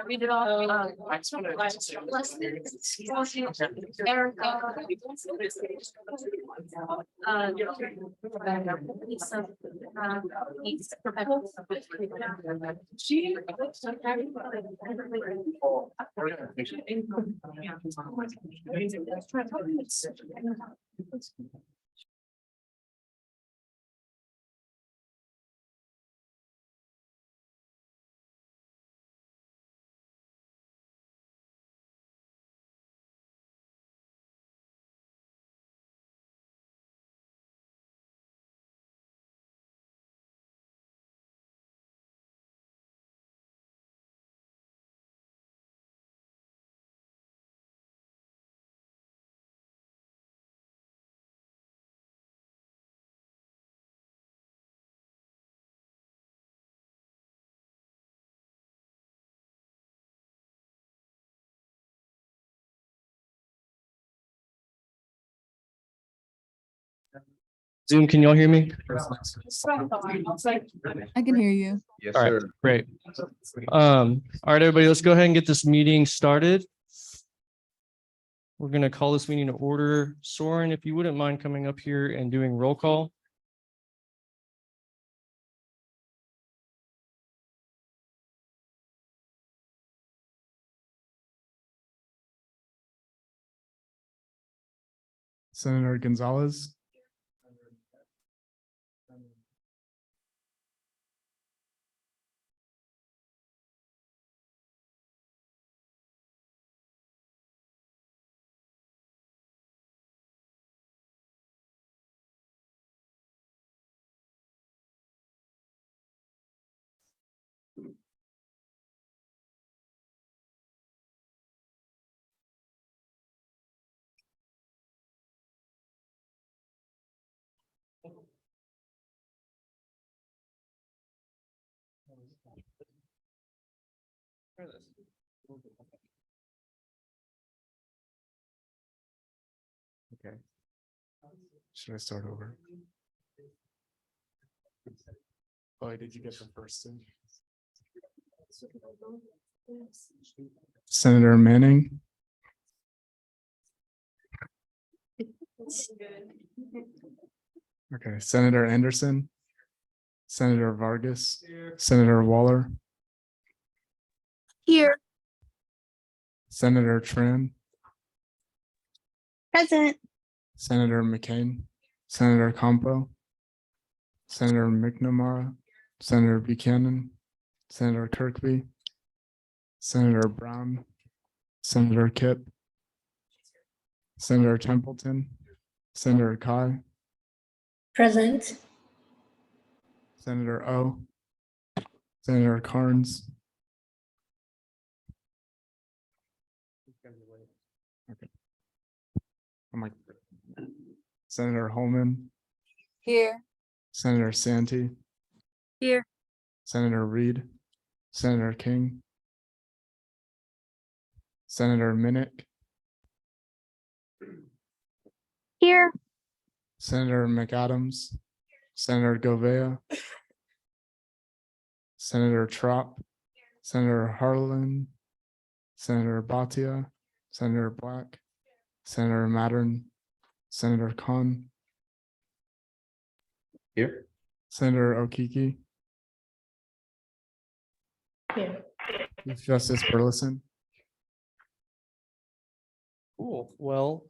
We did all. Zoom, can y'all hear me? I can hear you. Yes, All right, sir. great. All right, everybody, let's go ahead and get this meeting started. We're going to call this meeting to order. Soren, if you wouldn't mind coming up here and doing roll call. Senator Gonzalez. Okay. Should I start over? Oh, did you get the first thing? Senator Manning. Okay, Senator Anderson. Senator Vargas. Senator Waller. Here. Senator Tran. Present. Senator McCain. Senator Campo. Senator McNamara. Senator Buchanan. Senator Kirkby. Senator Brown. Senator Kipp. Senator Templeton. Senator Kai. Present. Senator O. Senator Carnes. Okay. I'm like Senator Holman. Here. Senator Santee. Here. Senator Reed. Senator King. Senator Minnick. Here. Senator McAdams. Senator Govea. Senator Trop. Senator Harlan. Senator Bhatia. Senator Black. Senator Mattern. Senator Khan. Here. Senator Okiki. Here. Chief Justice Burleson. Cool. Well,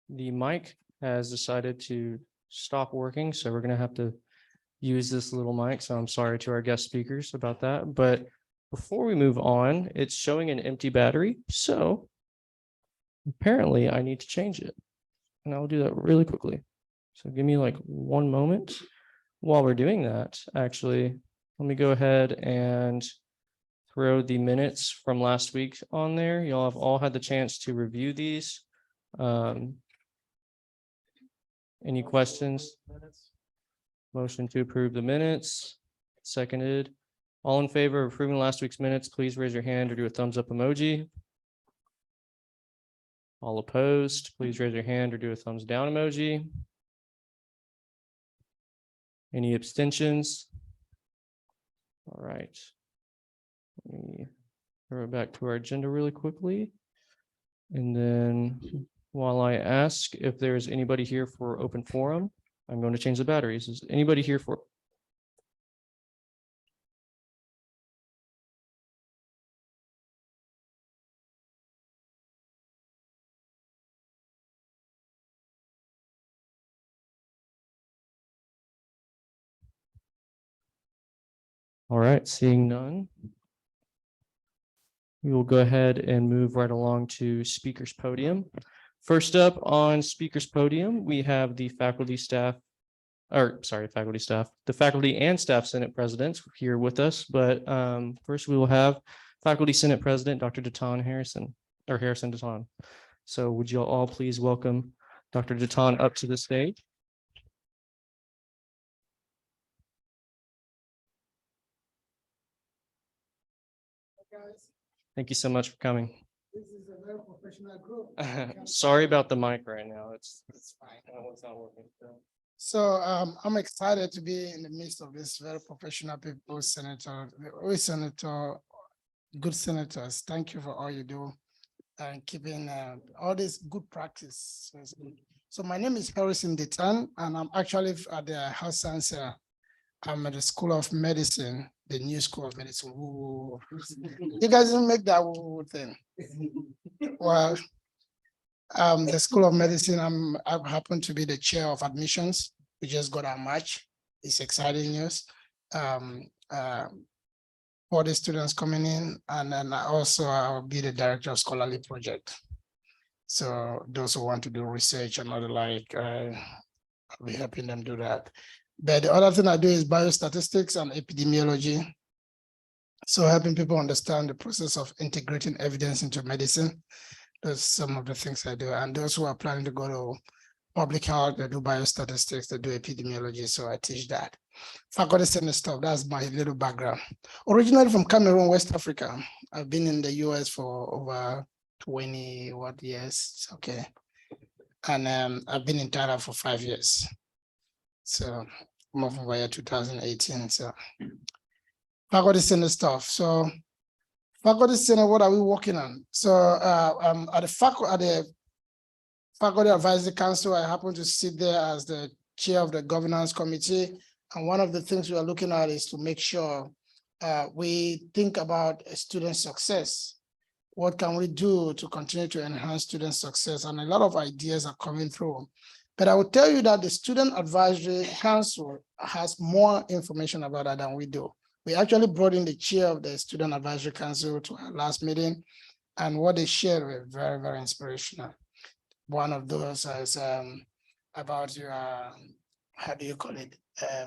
the mic has decided to stop working, so we're going to have to use this little mic. So I'm sorry to our guest speakers about that. But before we move on, it's showing an empty battery. So apparently I need to change it. And I'll do that really quickly. So give me like 1 moment. While we're doing that, actually, let me go ahead and throw the minutes from last week on there. Y'all have all had the chance to review these. Any questions? Motion to approve the minutes, seconded. All in favor of approving last week's minutes, please raise your hand or do a thumbs up emoji. All opposed, please raise your hand or do a thumbs down emoji. Any abstentions? All right. Let me Throw it back to our agenda really quickly. And then while I ask if there's anybody here for open forum, I'm going to change the batteries. Is anybody here for? All right, seeing none. We will go ahead and move right along to speaker's podium. First up on speaker's podium, we have the faculty staff, or sorry, faculty staff, the faculty and staff Senate presidents here with us. But first we will have Faculty Senate President, Dr. Deton Harrison, or Harrison Deton. So would you all please welcome Dr. Deton up to the stage? Thank you so much for coming. This is a very professional group. Sorry about the mic right now. It's fine. it's not working. So I'm excited to be in the midst of this very professional people, Senator, good senators. Thank you for all you do and keeping all this good practice. So it's good. So my name is Harrison Detan, and I'm actually at the Health Science. I'm at the School of Medicine, the new School of Medicine. Ooh. You guys didn't make that woo thing. Well, the School of Medicine, I happen to be the chair of admissions. We just got our March. It's exciting news. For the students coming in, and then I'll be the director of scholarly project. So those who want to do research and other like, I'll be helping them do that. But the other thing I do is biostatistics and epidemiology. So helping people understand the process of integrating evidence into medicine. Those are some of the things I do. And those who are planning to go to public health, they do biostatistics, they do epidemiology. So I teach that. Faculty Senate stuff, that's my little background. Originally from Cameroon, West Africa. I've been in the US for over 20 years. Okay. And I've been in Thailand for 5 years. So moving by 2018. So Faculty Senate stuff. So Faculty Senate, what are we working on? So at the Faculty Advisory Council, I happen to sit there as the chair of the governance committee. And one of the things we are looking at is to make sure we think about student success. What can we do to continue to enhance student success? And a lot of ideas are coming through. But I will tell you that the Student Advisory Council has more information about that than we do. We actually brought in the chair of the Student Advisory Council to our last meeting, and what they shared were very, very inspirational. One of those is about your, how do you call it,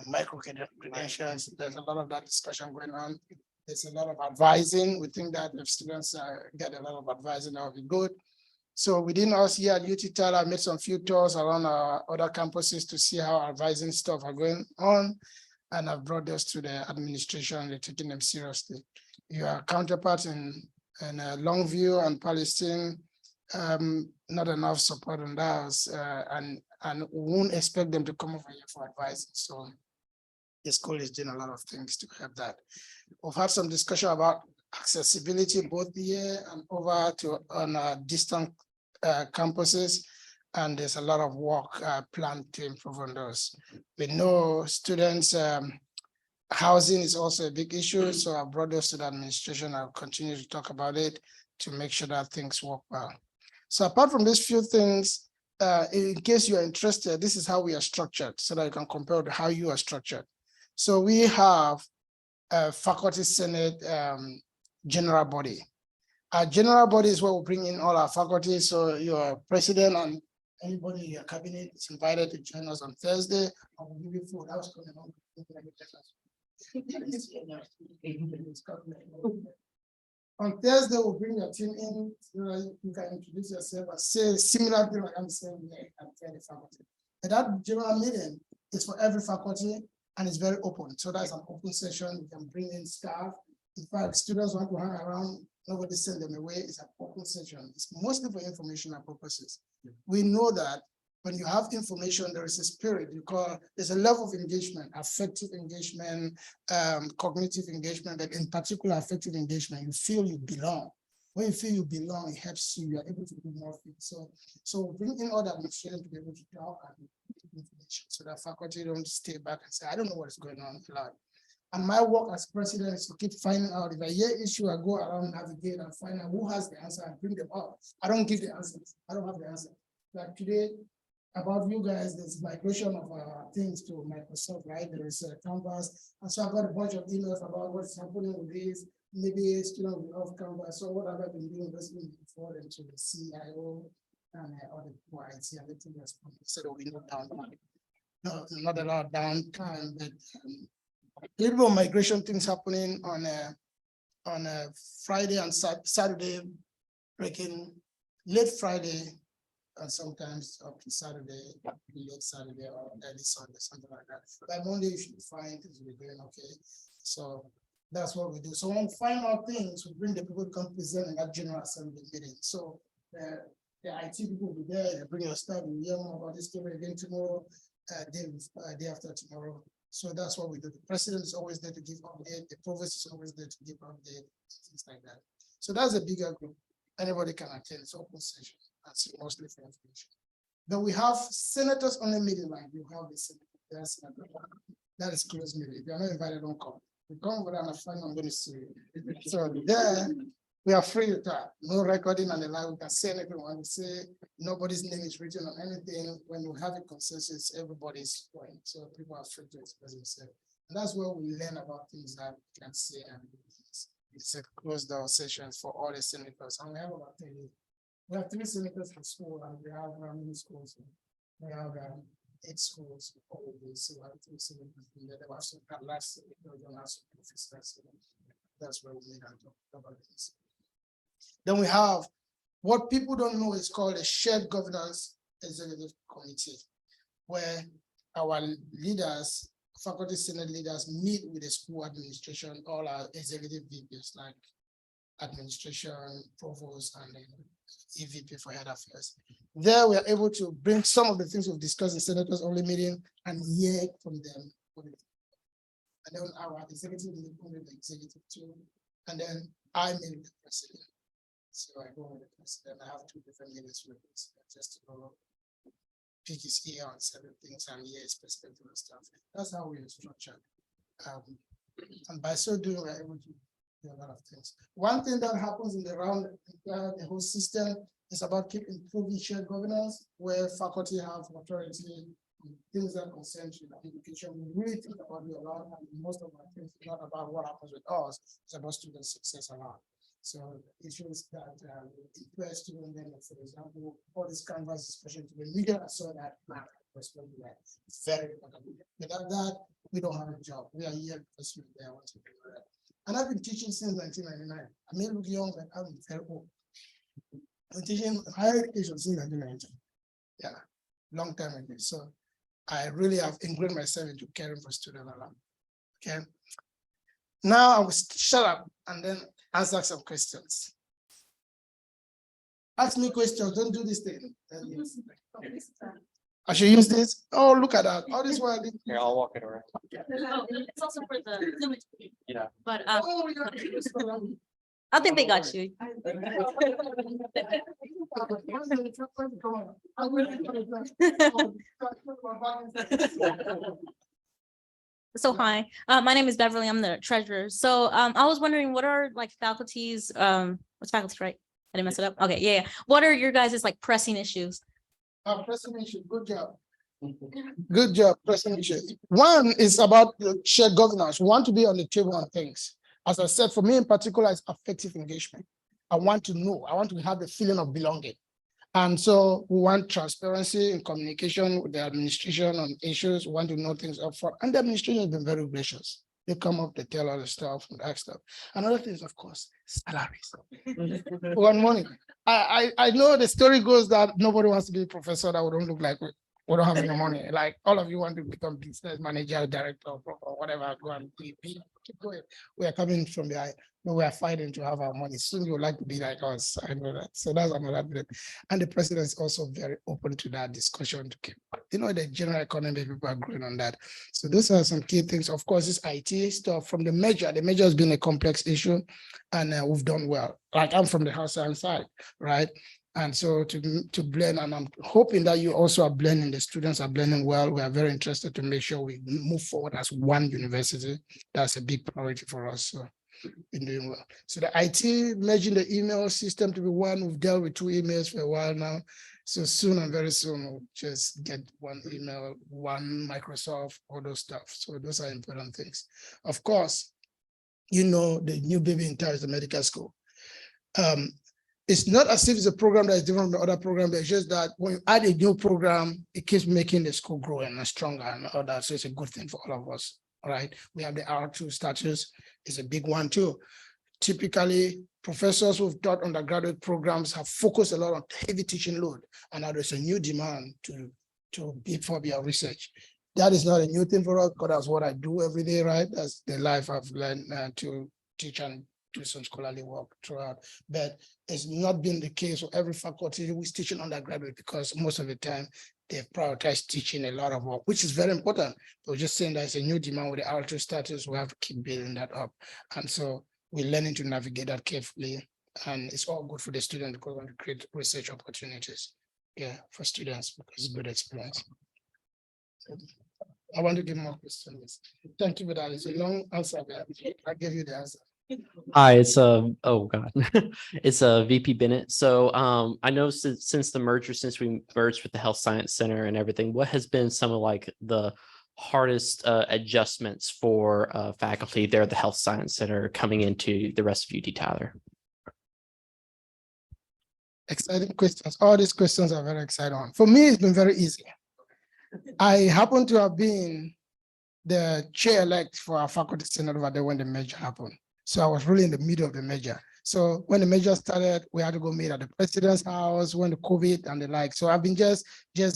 micro credentials. There's a lot of that discussion going on. There's a lot of advising. We think that if students get a lot of advising, that would be good. So within us here at UT Tyler, I made some few tours around our other campuses to see how advising stuff are going on. And I've brought those to the administration. They're taking them seriously. Your counterparts in Longview and Palestine, not enough support on those, and we won't expect them to come over here for advising. So the school is doing a lot of things to help that. We've had some discussion about accessibility both here and over to on distant campuses, and there's a lot of work planned to improve on those. We know students housing is also a big issue, so I brought those to the administration. I'll continue to talk about it to make sure that things work well. So apart from these few things, in case you are interested, this is how we are structured so that you can compare to how you are structured. So we have a Faculty Senate general body. Our general body is where we bring in all our faculty. So your president and anybody in your cabinet is invited to join us on Thursday. I will give you food. I was coming home. On Thursday, we'll bring your team in. You can introduce yourself and say similar thing like I'm saying here at the faculty. But that general meeting is for every faculty and it's very open. So that's an open session. You can bring in staff. In fact, students want to hang around, nobody send them away. It's an open session. It's mostly for informational purposes. We know that when you have information, there is a spirit, there's a level of engagement, affective engagement, cognitive engagement, but in particular affective engagement, you feel you belong. When you feel you belong, it helps you, you're able to do more things. So bring in other administrators to be able to talk and give information so that faculty don't stay back and say, I don't know what is going on. And my work as president is to keep finding out. If I hear issue, I go around, navigate and find out who has the answer and bring them up. I don't give the answers. I don't have the answer. Like today, about you guys, there's migration of things to Microsoft, right? There is a Canvas. And so I've got a bunch of emails about what's happening with this. Maybe a student will be off Canvas. So what have I been doing? This before them to the CIO and other people I see everything responding. So there will be no downtime. No, not a lot of downtime, but a little bit of migration things happening on a Friday and Saturday, breaking late Friday, and sometimes up to Saturday, late Saturday or early Sunday, something like that. By Monday, you should find things will be going okay. So that's what we do. So when we find out things, we bring the people to come present in that general assembly meeting. So the IT people will be there, they bring your stuff, you hear more about this game again tomorrow, day after tomorrow. So that's what we do. The president is always there to give update. The provost is always there to give update, things like that. So that's a bigger group. Anybody can attend. It's open session. That's mostly for information. Then we have senators only meeting, like you have the senator. That is closed meeting. If you're not invited, don't come. You come over and I find I'm going to see you. So there we are free to talk. No recording on the line. We can say anything we want to say. Nobody's name is written on anything. When we have a consensus, everybody's point. So people are free to express themselves. And that's where we learn about things that we can say. And it's a closed door sessions for all the senators. And we have about 30. We have 3 senators for school, and we have many schools. We have 8 schools. So we have 3 senators. And then we have some last professors. That's where we need to talk about this. Then we have what people don't know is called a shared governance executive committee, where our leaders, faculty senate leaders, meet with the school administration, all our executive VPs like administration, provost, and then EVP for head affairs. There we are able to bring some of the things we've discussed in senators only meeting and hear from them. And then our executive lead, the executive too, and then I meet with the president. So I go with the president. I have 2 different meetings with the president just to go pick his ear on certain things and hear his perspective and stuff. That's how we are structured. And by so doing, we're able to do a lot of things. One thing that happens in the round, the whole system is about keep improving shared governance, where faculty have authority, things that concern education. We really think about it a lot, and most of our things is not about what happens with us, it's about student success a lot. So issues that impress students, for example, all this Canvas, especially to the media, so that it's very important. Without that, we don't have a job. We are here because we're there. And I've been teaching since 1999. I may look young, but I'm very old. I'm teaching higher education since 1990. Yeah, long time ago. So I really have ingrained myself into caring for students a lot. Okay. Now I will shut up and then answer some questions. Ask me questions, don't do this thing. I should use this. Oh, look at that. All this while. Here, I'll walk it around. It's also for the. Yeah. But Oh, yeah. I think they got you. So hi, my name is Beverly. I'm the treasurer. So I was wondering, what are like faculties, what's faculty, right? I didn't mess it up. Okay, yeah. What are your guys' like pressing issues? Pressing issue, good job. Good job, pressing issue. One is about the shared governance. We want to be on the table on things. As I said, for me in particular, it's affective engagement. I want to know, I want to have the feeling of belonging. And so we want transparency in communication with the administration on issues. We want to know things up front. And the administration has been very gracious. They come up, they tell all the stuff and that stuff. Another thing is, of course, salaries. One morning, I know the story goes that nobody wants to be a professor that would don't look like we don't have any money. Like all of you want to become business manager, director, or whatever, go and keep going. We are coming from behind, but we are fighting to have our money. Soon you would like to be like us. I know that. So that's another thing. And the president is also very open to that discussion to keep, the general economy, people are growing on that. So those are some key things. Of course, this IT stuff from the measure. The measure has been a complex issue, and we've done well. Like I'm from the house side, right? And so to blend, and I'm hoping that you also are blending, the students are blending well. We are very interested to make sure we move forward as one university. That's a big priority for us. So been doing well. So the IT merging the email system to be one. We've dealt with 2 emails for a while now. So soon and very soon we'll just get one email, one Microsoft, all those stuff. So those are important things. Of course, the new baby in town is the medical school. It's not as if it's a program that is different from the other program, but it's just that when you add a new program, it keeps making the school grow and stronger and all that. So it's a good thing for all of us. All right. We have the R2 status, it's a big one too. Typically, professors who've taught undergraduate programs have focused a lot on heavy teaching load, and now there's a new demand to beef up your research. That is not a new thing for us, because that's what I do every day, right? That's the life I've learned to teach and do some scholarly work throughout. But it's not been the case for every faculty who's teaching undergraduate, because most of the time they've prioritized teaching a lot of work, which is very important. But we're just saying there's a new demand with the R2 status. We have to keep building that up. And so we're learning to navigate that carefully. And it's all good for the student, because we want to create research opportunities, for students, because it's a good experience. So I want to give more questions. Thank you for that. It's a long answer, but I gave you the answer. Hi, it's oh God, it's VP Bennett. So I know since the merger, since we merged with the Health Science Center and everything, what has been some of like the hardest adjustments for faculty there at the Health Science Center coming into the rest of UT Tyler? Exciting questions. All these questions are very exciting. For me, it's been very easy. I happen to have been the chair-elect for our faculty senate over there when the merger happened. So I was really in the middle of the merger. So when the merger started, we had to go meet at the president's house when the COVID and the like. So I've been just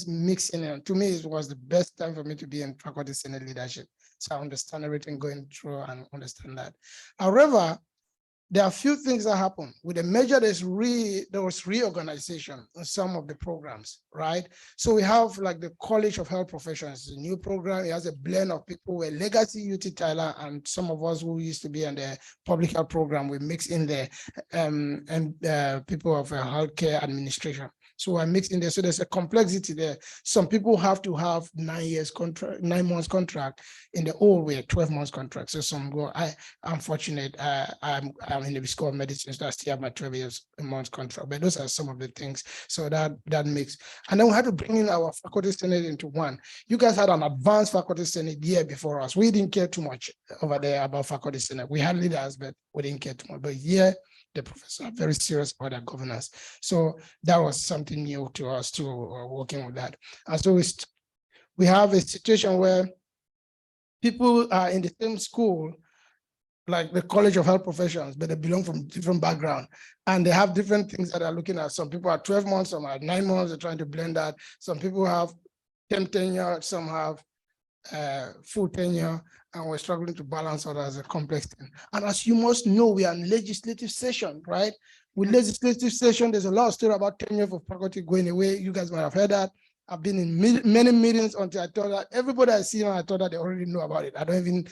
mixing it. To me, it was the best time for me to be in faculty senate leadership. So I understand everything going through and understand that. However, there are a few things that happen with the merger. There was reorganization in some of the programs, right? So we have like the College of Health Professions, a new program. It has a blend of people who are legacy UT Tyler and some of us who used to be in the public health program. We mix in there people of healthcare administration. So I mixed in there. So there's a complexity there. Some people have to have 9 months contract. In the old way, 12 months contract. So some go, I'm fortunate. I'm in the School of Medicine, so I still have my 12 months contract. But those are some of the things. So that makes, and then we had to bring in our faculty senate into one. You guys had an advanced faculty senate year before us. We didn't care too much over there about faculty senate. We had leaders, but we didn't care too much. But here, the professors are very serious about their governance. So that was something new to us too, working with that. And so we have a situation where people are in the same school, like the College of Health Professions, but they belong from different background, and they have different things that they're looking at. Some people are 12 months, some are 9 months, they're trying to blend that. Some people have 10 tenure, some have full tenure, and we're struggling to balance all that as a complex thing. And as you must know, we are in legislative session, right? With legislative session, there's a lot of story about tenure for faculty going away. You guys might have heard that. I've been in many meetings until I thought that everybody I see now, I thought that they already know about it. I don't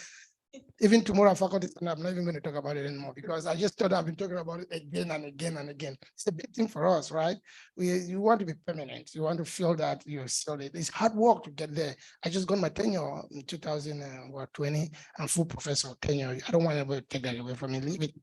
even tomorrow faculty, I'm not even going to talk about it anymore, because I just thought I've been talking about it again and again and again. It's a big thing for us, right? You want to be permanent. You want to feel that you're solid. It's hard work to get there. I just got my tenure in 2020 and full professor tenure. I don't want to take that away from me, leave it,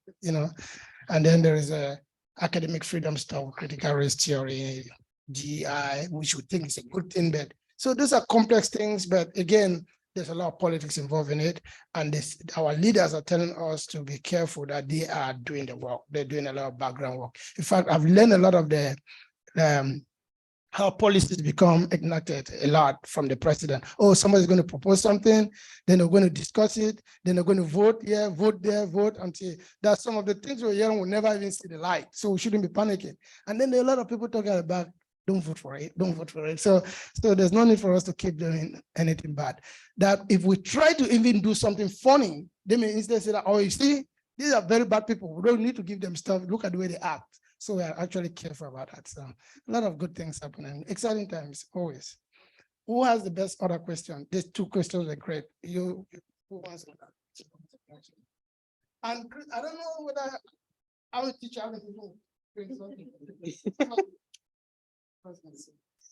And then there is a academic freedom stuff, critical race theory, GI, which we think is a good thing, but so those are complex things, but again, there's a lot of politics involved in it. And our leaders are telling us to be careful that they are doing the work. They're doing a lot of background work. In fact, I've learned a lot of the how policies become enacted a lot from the president. Oh, somebody's going to propose something, then they're going to discuss it, then they're going to vote here, vote there, vote until that's some of the things we're hearing will never even see the light. So we shouldn't be panicking. And then there are a lot of people talking about don't vote for it, don't vote for it. So there's no need for us to keep doing anything bad. That if we try to even do something funny, they may instead say that, oh, you see, these are very bad people. We don't need to give them stuff. Look at the way they act. So we are actually careful about that. So a lot of good things happening. Exciting times, always. Who has the best other question? These two questions are great. Who wants to? And Chris, I don't know whether I will teach how to do.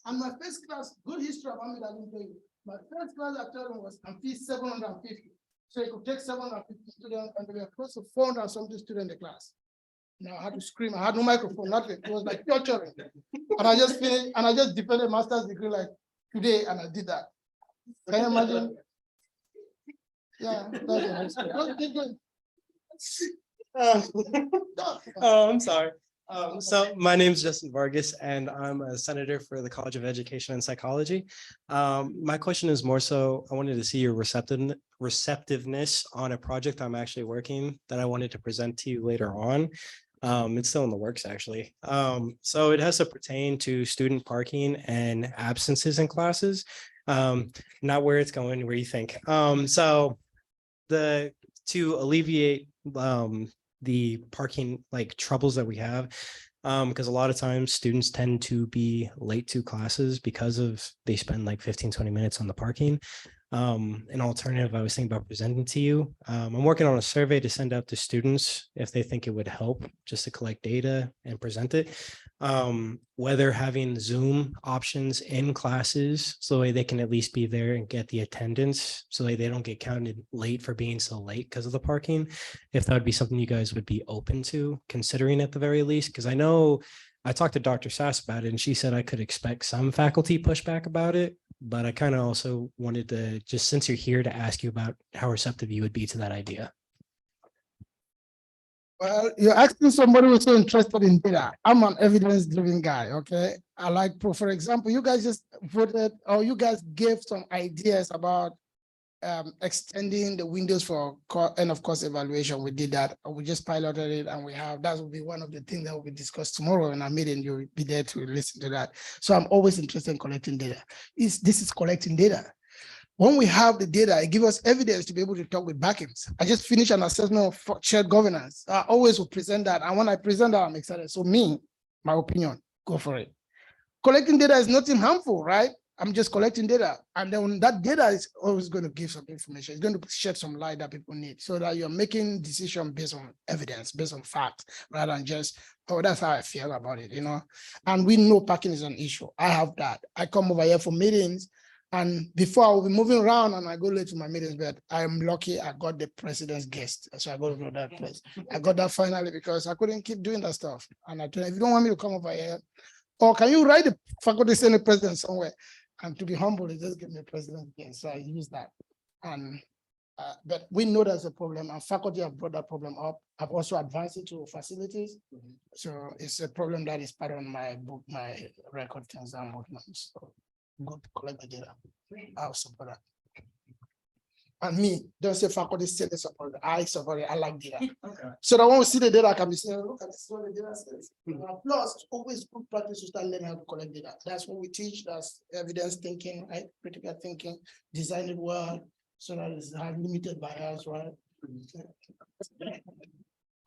And my first class, good history about me that I didn't tell you. My first class I told them was I'm fees 750. So you could take 750 students and there were close to 400 and something students in the class. Now I had to scream, I had no microphone, nothing. It was like torturing. And I just finished and I just defended master's degree like today and I did that. Can you imagine? Yeah, that's I'm sorry. So my name is Justin Vargas and I'm a senator for the College of Education and Psychology. My question is more so, I wanted to see your receptiveness on a project I'm actually working that I wanted to present to you later on. It's still in the works, actually. So it has to pertain to student parking and absences in classes. Not where it's going, where you think. So to alleviate the parking like troubles that we have, because a lot of times students tend to be late to classes because of they spend like 15-20 minutes on the parking. An alternative I was thinking about presenting to you. I'm working on a survey to send out to students if they think it would help just to collect data and present it. Whether having Zoom options in classes so they can at least be there and get the attendance so they don't get counted late for being so late because of the parking. If that would be something you guys would be open to considering at the very least, because I know I talked to Dr. Sass about it and she said I could expect some faculty pushback about it, but I kind of also wanted to just, since you're here, to ask you about how receptive you would be to that idea. Well, you're asking somebody who's so interested in data. I'm an evidence-driven guy, okay? I like, for example, you guys just voted, or you guys gave some ideas about extending the windows for end of course evaluation. We did that. We just piloted it and that will be one of the things that will be discussed tomorrow in our meeting. You'll be there to listen to that. So I'm always interested in collecting data. This is collecting data. When we have the data, it gives us evidence to be able to talk with backings. I just finished an assessment of shared governance. I always will present that. And when I present that, I'm excited. So my opinion, go for it. Collecting data is nothing harmful, right? I'm just collecting data. And then that data is always going to give some information. It's going to shed some light that people need so that you're making decisions based on evidence, based on facts, rather than just, oh, that's how I feel about it, you know? And we know parking is an issue. I have that. I come over here for meetings. And before I will be moving around and I go late to my meetings, but I'm lucky I got the president's guest. So I go to that place. I got that finally because I couldn't keep doing that stuff. And I told him, if you don't want me to come over here, or can you write the faculty senate president somewhere? And to be humble, they just give me a president's guest. So I use that. And but we know there's a problem and faculty have brought that problem up. I've also advanced it to facilities. So it's a problem that is part of my book, my record things I'm working on. So go collect the data. I'll support that. And me, don't say faculty say they support it. I support it. I like data. Okay. So that when we see the data, I can be saying, look at this what the data says. Plus, it's always good practice to start learning how to collect data. That's what we teach. That's evidence thinking, right? Critical thinking, design it well, so that it's limited bias, right?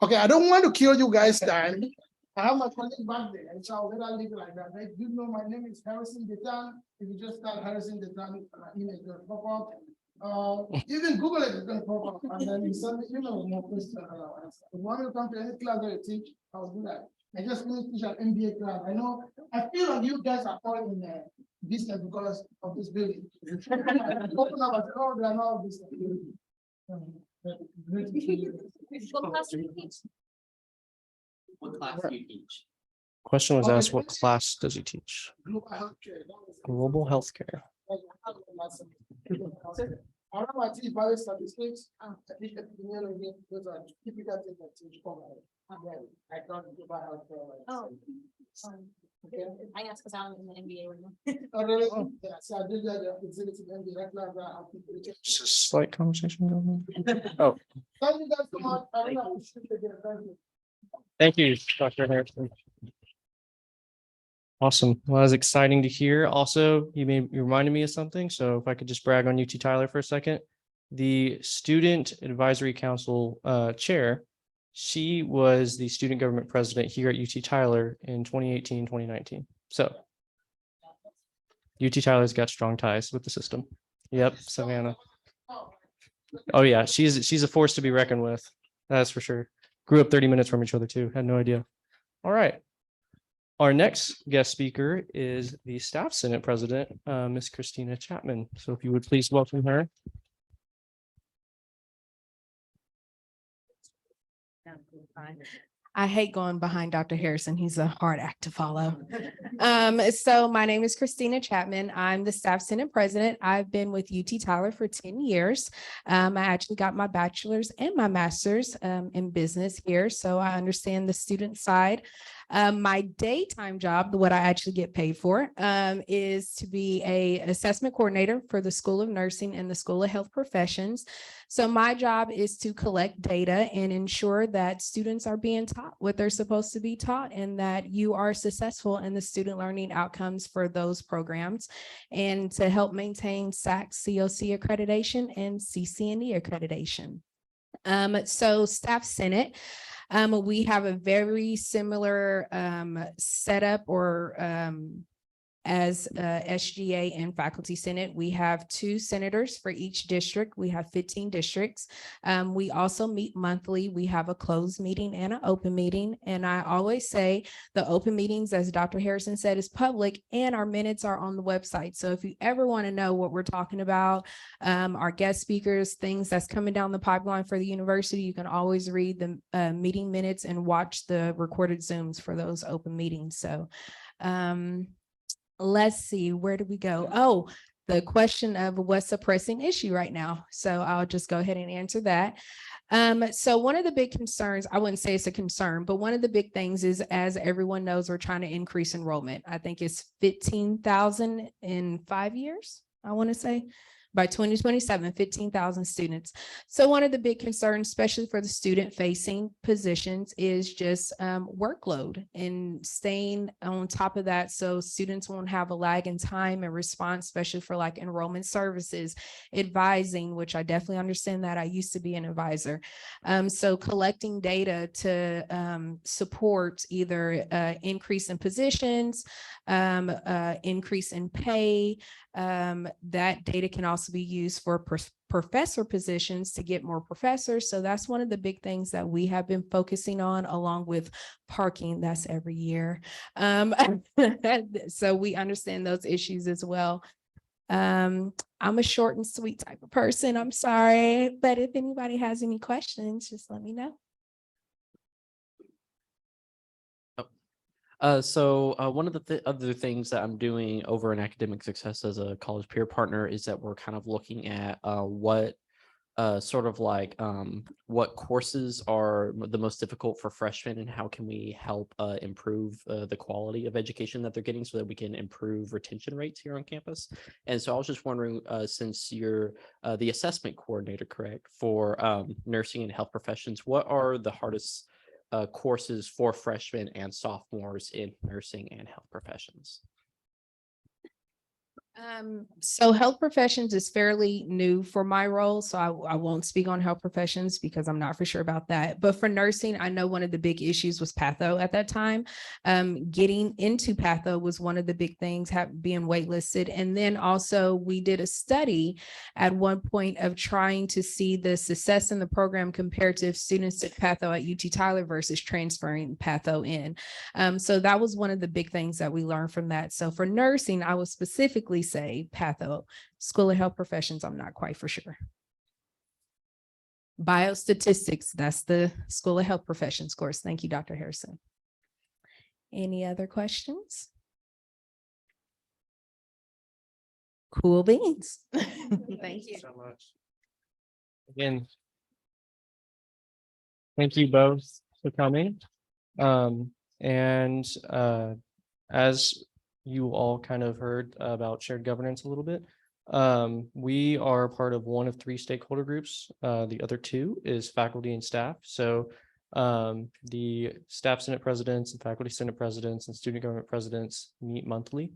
Okay, I don't want to kill you guys' time. I have my colleague back there, and so I'll let her leave it like that. Right? You know, my name is Harrison Detan. If you just start Harrison Detan, email is going to pop up. Even Google it is going to pop up, and then you send me, more questions. If you want me to come to any class that you teach, I'll do that. I just want to teach an MBA class. I know, I feel like you guys are all in business because of this building. Open up and say, oh, they are not business. What class do you teach? What class do you teach? Question was Okay. asked, what class does he teach? Global healthcare. Global healthcare. I don't know, I teach biostatistics, I teach epidemiology, those are typical things I teach. I don't do global healthcare. Oh. Okay. I asked because I'm in the NBA right now. Oh, really? Yeah, so I did that executive MD, that class, Just a slight conversation going on. Oh, Thank you guys so much. I really appreciate it. Thank you. thank you, Dr. Harrison. Awesome. Well, that's exciting to hear. Also, you reminded me of something. So if I could just brag on UT Tyler for a second. The Student Advisory Council Chair, she was the student government president here at UT Tyler in 2018, 2019. So UT Tyler's got strong ties with the system. Yep, Savannah. Oh yeah, she's a force to be reckoned with. That's for sure. Grew up 30 minutes from each other too. Had no idea. All right. Our next guest speaker is the Staff Senate President, Miss Christina Chapman. So if you would please welcome her. I hate going behind Dr. Harrison. He's a hard act to follow. So my name is Christina Chapman. I'm the Staff Senate President. I've been with UT Tyler for 10 years. I actually got my bachelor's and my master's in business here, so I understand the student side. My daytime job, what I actually get paid for, is to be an assessment coordinator for the School of Nursing and the School of Health Professions. So my job is to collect data and ensure that students are being taught what they're supposed to be taught and that you are successful in the student learning outcomes for those programs, and to help maintain SAC COC accreditation and CCNE accreditation. So Staff Senate, we have a very similar setup or as SGA and Faculty Senate. We have 2 senators for each district. We have 15 districts. We also meet monthly. We have a closed meeting and an open meeting. And I always say the open meetings, as Dr. Harrison said, is public and our minutes are on the website. So if you ever want to know what we're talking about, our guest speakers, things that's coming down the pipeline for the university, you can always read the meeting minutes and watch the recorded Zooms for those open meetings. So let's see, where do we go? Oh, the question of what's a pressing issue right now. So I'll just go ahead and answer that. So one of the big concerns, I wouldn't say it's a concern, but one of the big things is, as everyone knows, we're trying to increase enrollment. I think it's 15,000 in 5 years, I want to say. By 2027, 15,000 students. So one of the big concerns, especially for the student facing positions, is just workload and staying on top of that so students won't have a lag in time and response, especially for like enrollment services, advising, which I definitely understand that. I used to be an advisor. So collecting data to support either increase in positions, increase in pay. That data can also be used for professor positions to get more professors. So that's one of the big things that we have been focusing on, along with parking. That's every year. So we understand those issues as well. I'm a short and sweet type of person. I'm sorry, but if anybody has any questions, just let me know. So one of the other things that I'm doing over in Academic Success as a college peer partner is that we're kind of looking at what what courses are the most difficult for freshmen and how can we help improve the quality of education that they're getting so that we can improve retention rates here on campus. And so I was just wondering, since you're the assessment coordinator, correct, for nursing and health professions, what are the hardest courses for freshmen and sophomores in nursing and health professions? So health professions is fairly new for my role, so I won't speak on health professions because I'm not for sure about that. But for nursing, I know one of the big issues was patho at that time. Getting into patho was one of the big things, being waitlisted. And then also we did a study at one point of trying to see the success in the program compared to if students took patho at UT Tyler versus transferring patho in. So that was one of the big things that we learned from that. So for nursing, I would specifically say patho. School of Health Professions, I'm not quite for sure. Biostatistics, that's the School of Health Professions course. Thank you, Dr. Harrison. Any other questions? Cool beans. Thank you so much. Again, thank you both for coming. As you all kind of heard about shared governance a little bit, we are part of one of 3 stakeholder groups. The other 2 is faculty and staff. So The staff senate presidents and faculty senate presidents and student government presidents meet monthly,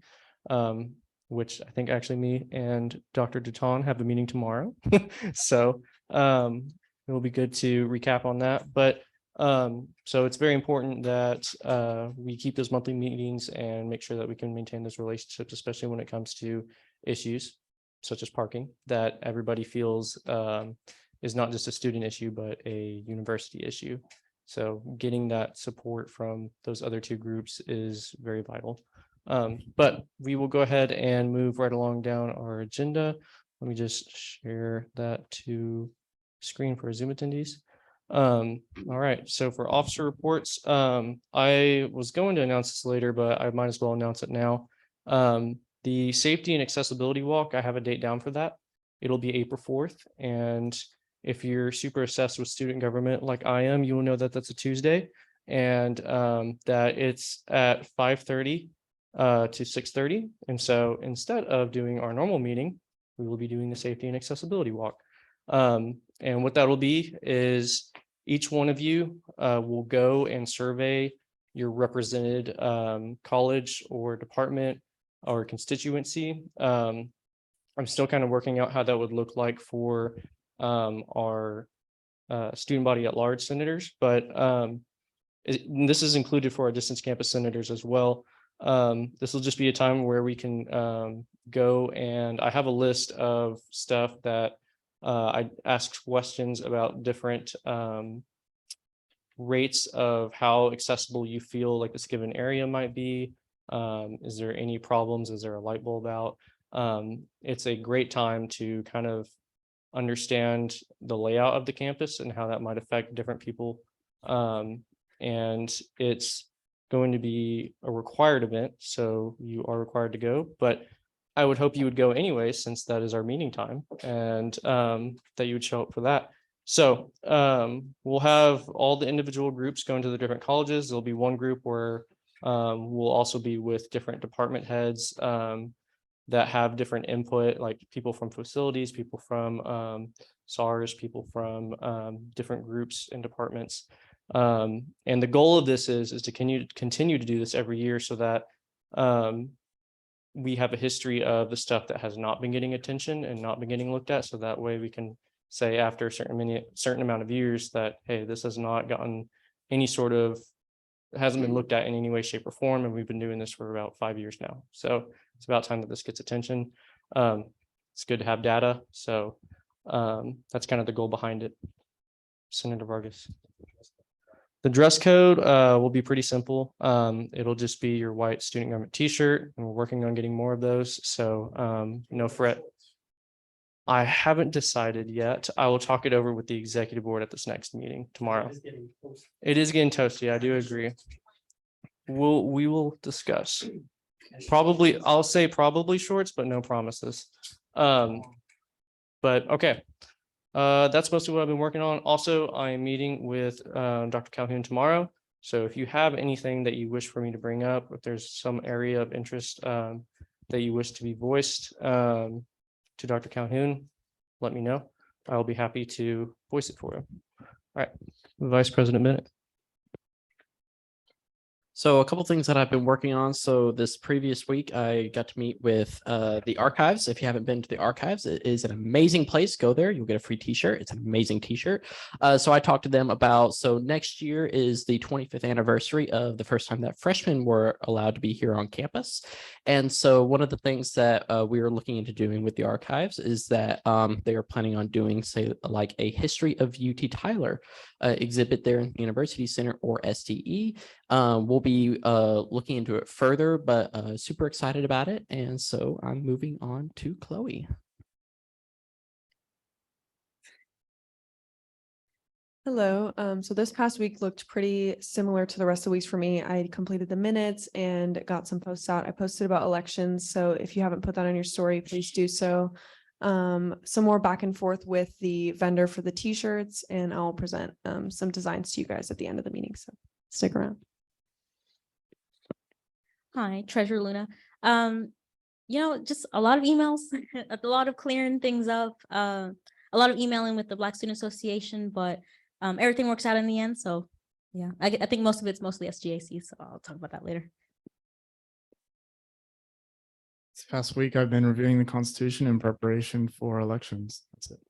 which I think actually me and Dr. Duton have a meeting tomorrow. So it will be good to recap on that. But so it's very important that we keep those monthly meetings and make sure that we can maintain those relationships, especially when it comes to issues such as parking, that everybody feels is not just a student issue, but a university issue. So getting that support from those other two groups is very vital. But we will go ahead and move right along down our agenda. Let me just share that to screen for Zoom attendees. All right, so for officer reports, I was going to announce this later, but I might as well announce it now. The safety and accessibility walk, I have a date down for that. It'll be April 4th. And if you're super obsessed with student government like I am, you will know that that's a Tuesday, and that it's at 5:30 to 6:30. And so instead of doing our normal meeting, we will be doing the safety and accessibility walk. And what that will be is each one of you will go and survey your represented college or department or constituency. I'm still kind of working out how that would look like for our student body at large senators, but this is included for our distance campus senators as well. This will just be a time where we can go, and I have a list of stuff that I asked questions about different rates of how accessible you feel like this given area might be. Is there any problems? Is there a light bulb out? It's a great time to kind of understand the layout of the campus and how that might affect different people. And it's going to be a required event, so you are required to go, but I would hope you would go anyway, since that is our meeting time, and that you would show up for that. So we'll have all the individual groups going to the different colleges. There'll be one group where we'll also be with different department heads that have different input, like people from facilities, people from SARS, people from different groups and departments. And the goal of this is to continue to do this every year, so that we have a history of the stuff that has not been getting attention and not been getting looked at. So that way we can say after a certain amount of years that, hey, this has not gotten any sort of, hasn't been looked at in any way, shape, or form. And we've been doing this for about 5 years now. So it's about time that this gets attention. It's good to have data. So that's kind of the goal behind it. Senator Vargas. The dress code will be pretty simple. It'll just be your white student government t-shirt, and we're working on getting more of those. So no fret. I haven't decided yet. I will talk it over with the executive board at this next meeting tomorrow. It is getting toasty. I do agree. We will discuss. Probably, I'll say probably shorts, but no promises. But okay. That's mostly what I've been working on. Also, I am meeting with Dr. Calhoun tomorrow. So if you have anything that you wish for me to bring up, if there's some area of interest that you wish to be voiced to Dr. Calhoun, let me know. I'll be happy to voice it for you. All right, Vice President Bennett. So a couple things that I've been working on. So this previous week, I got to meet with the archives. If you haven't been to the archives, it is an amazing place. Go there. You'll get a free t-shirt. It's an amazing t-shirt. So I talked to them about, so next year is the 25th anniversary of the first time that freshmen were allowed to be here on campus. And so one of the things that we are looking into doing with the archives is that they are planning on doing, say, like a history of UT Tyler exhibit there in the University Center, or STE. We'll be looking into it further, but super excited about it. And so I'm moving on to Chloe. Hello. So this past week looked pretty similar to the rest of the weeks for me. I completed the minutes and got some posts out. I posted about elections. So if you haven't put that on your story, please do so. Some more back and forth with the vendor for the t-shirts, and I'll present some designs to you guys at the end of the meeting. So stick around. Hi, Treasurer Luna. Just a lot of emails, a lot of clearing things up, a lot of emailing with the Black Student Association, but everything works out in the end. So Yeah, I think most of it's mostly SGAC, so I'll talk about that later. This past week, I've been reviewing the Constitution in preparation for elections. That's it.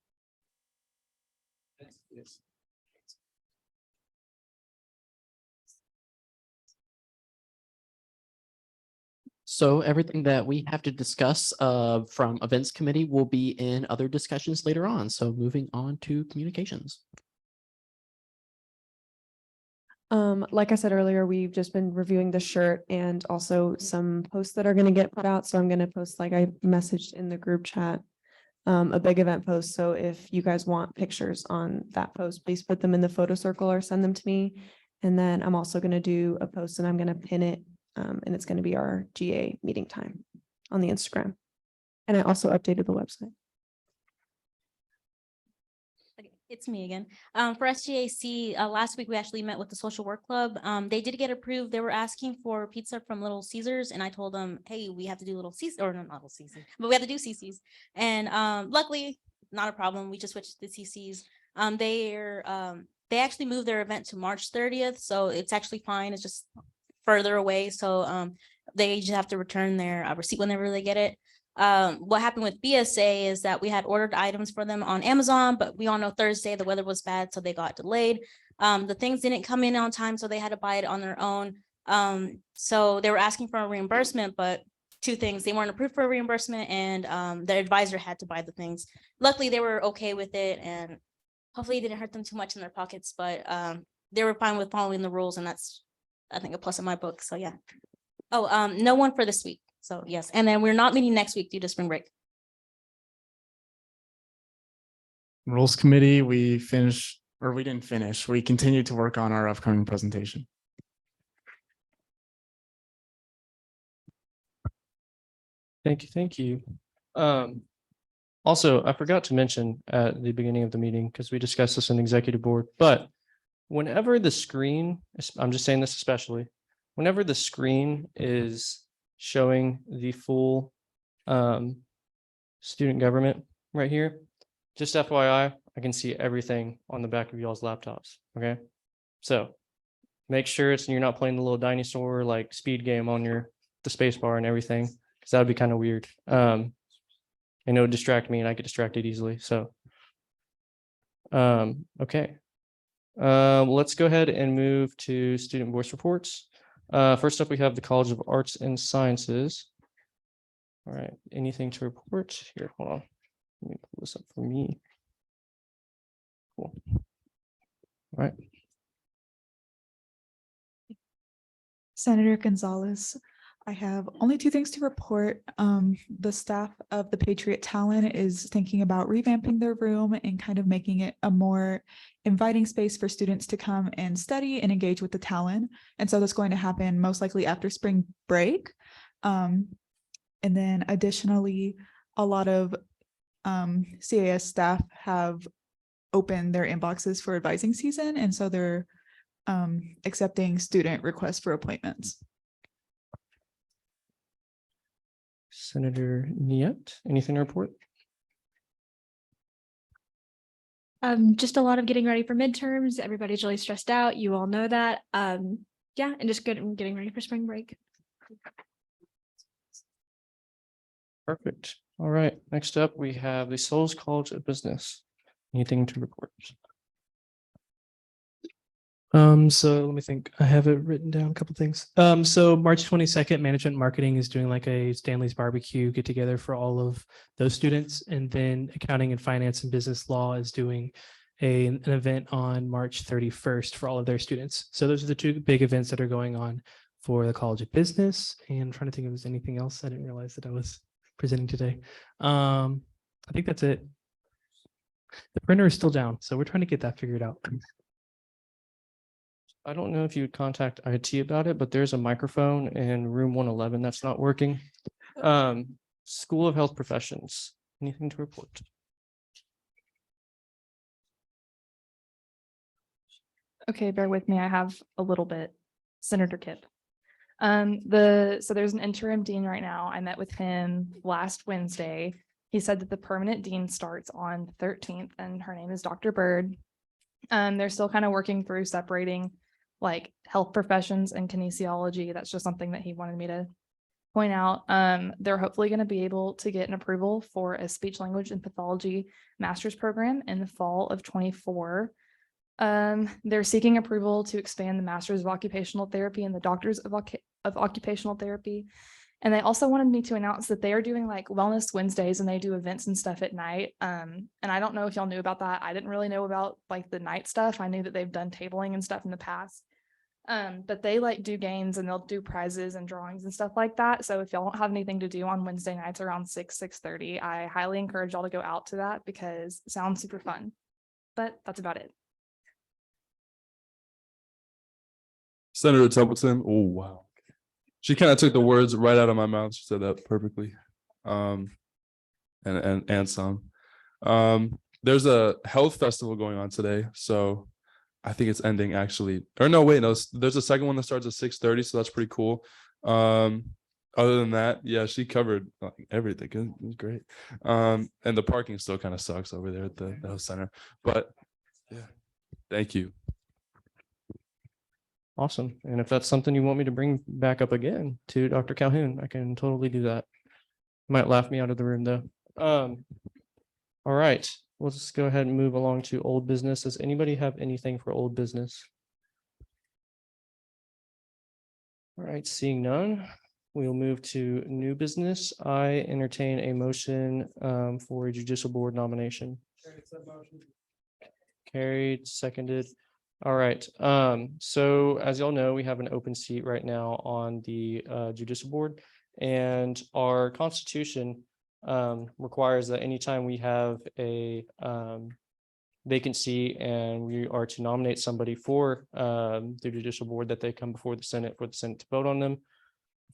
So everything that we have to discuss from events committee will be in other discussions later on. So moving on to communications. Like I said earlier, we've just been reviewing the shirt and also some posts that are going to get put out. So I'm going to post, like I messaged in the group chat, a big event post. So if you guys want pictures on that post, please put them in the photo circle or send them to me. And then I'm also going to do a post and I'm going to pin it. And it's going to be our GA meeting time on the Instagram. And I also updated the website. Okay, it's me again. For SGAC, last week we actually met with the social work club. They did get approved. They were asking for pizza from Little Caesars, and I told them, hey, we have to do Little Caesars, or not Little Caesars, but we have to do CC's. And luckily, not a problem. We just switched to CC's. They actually moved their event to March 30th, so it's actually fine. It's just further away, so they just have to return their receipt whenever they get it. What happened with BSA is that we had ordered items for them on Amazon, but we all know Thursday the weather was bad, so they got delayed. The things didn't come in on time, so they had to buy it on their own. So they were asking for a reimbursement, but two things: they weren't approved for a reimbursement, and their advisor had to buy the things. Luckily, they were okay with it, and hopefully it didn't hurt them too much in their pockets, but they were fine with following the rules, and that's, I think, a plus in my book. So yeah. Oh, no one for this week. So yes, and then we're not meeting next week due to spring break. Rules Committee, we finished, or we didn't finish. We continued to work on our upcoming presentation. Thank you, thank you. Also, I forgot to mention at the beginning of the meeting, because we discussed this in the executive board, but whenever the screen, I'm just saying this especially, whenever the screen is showing the full student government right here, just FYI, I can see everything on the back of y'all's laptops, okay? So make sure you're not playing the little dinosaur like speed game on the space bar and everything, because that would be kind of weird. And it would distract me and I get distracted easily, so. Okay. Let's go ahead and move to student voice reports. First up, we have the College of Arts and Sciences. All right, anything to report here? Hold on. Let me pull this up for me. Cool. All right. Senator Gonzalez, I have only two things to report. The staff of the Patriot Talon is thinking about revamping their room and kind of making it a more inviting space for students to come and study and engage with the Talon. And so that's going to happen most likely after spring break. And then additionally, a lot of CAS staff have opened their inboxes for advising season. And so they're accepting student requests for appointments. Senator Niet, anything to report? Just a lot of getting ready for midterms. Everybody's really stressed out. You all know that. Yeah, and just getting ready for spring break. Perfect. All right, next up, we have the Souls College of Business. Anything to report? So let me think. I have it written down a couple things. So March 22nd, management marketing is doing like a Stanley's barbecue get together for all of those students. And then accounting and finance and business law is doing an event on March 31st for all of their students. So those are the two big events that are going on for the College of Business. And I'm trying to think if there's anything else. I didn't realize that I was presenting today. I think that's it. The printer is still down, so we're trying to get that figured out. I don't know if you would contact IT about it, but there's a microphone in room 111 that's not working. School of Health Professions, anything to report? Okay, bear with me. I have a little bit. Senator Kipp. So there's an interim dean right now. I met with him last Wednesday. He said that the permanent dean starts on the 13th, and her name is Dr. Bird. They're still kind of working through separating like health professions and kinesiology. That's just something that he wanted me to point out. They're hopefully going to be able to get an approval for a speech language and pathology master's program in the fall of 24. They're seeking approval to expand the Masters of Occupational Therapy and the Doctors of Occupational Therapy. And they also wanted me to announce that they are doing like Wellness Wednesdays and they do events and stuff at night. And I don't know if y'all knew about that. I didn't really know about like the night stuff. I knew that they've done tabling and stuff in the past. But they like do games and they'll do prizes and drawings and stuff like that. So if y'all don't have anything to do on Wednesday nights around 6:30, I highly encourage y'all to go out to that because it sounds super fun. But that's about it. Senator Templeton. Oh, wow. She kind of took the words right out of my mouth. She said that perfectly. And some. There's a health festival going on today. So I think it's ending actually. Or no, wait, no, there's a second one that starts at 6:30. So that's pretty cool. Other than that, yeah, she covered like everything. It was great. And the parking still kind of sucks over there at the health center. But yeah, thank you. Awesome. And if that's something you want me to bring back up again to Dr. Calhoun, I can totally do that. Might laugh me out of the room though. All right, we'll just go ahead and move along to old business. Does anybody have anything for old business? All right, seeing none, we'll move to new business. I entertain a motion for a judicial board nomination. Carried, seconded. All right, so as y'all know, we have an open seat right now on the judicial board, and our constitution requires that anytime we have a vacancy and we are to nominate somebody for the judicial board, that they come before the Senate for the Senate to vote on them.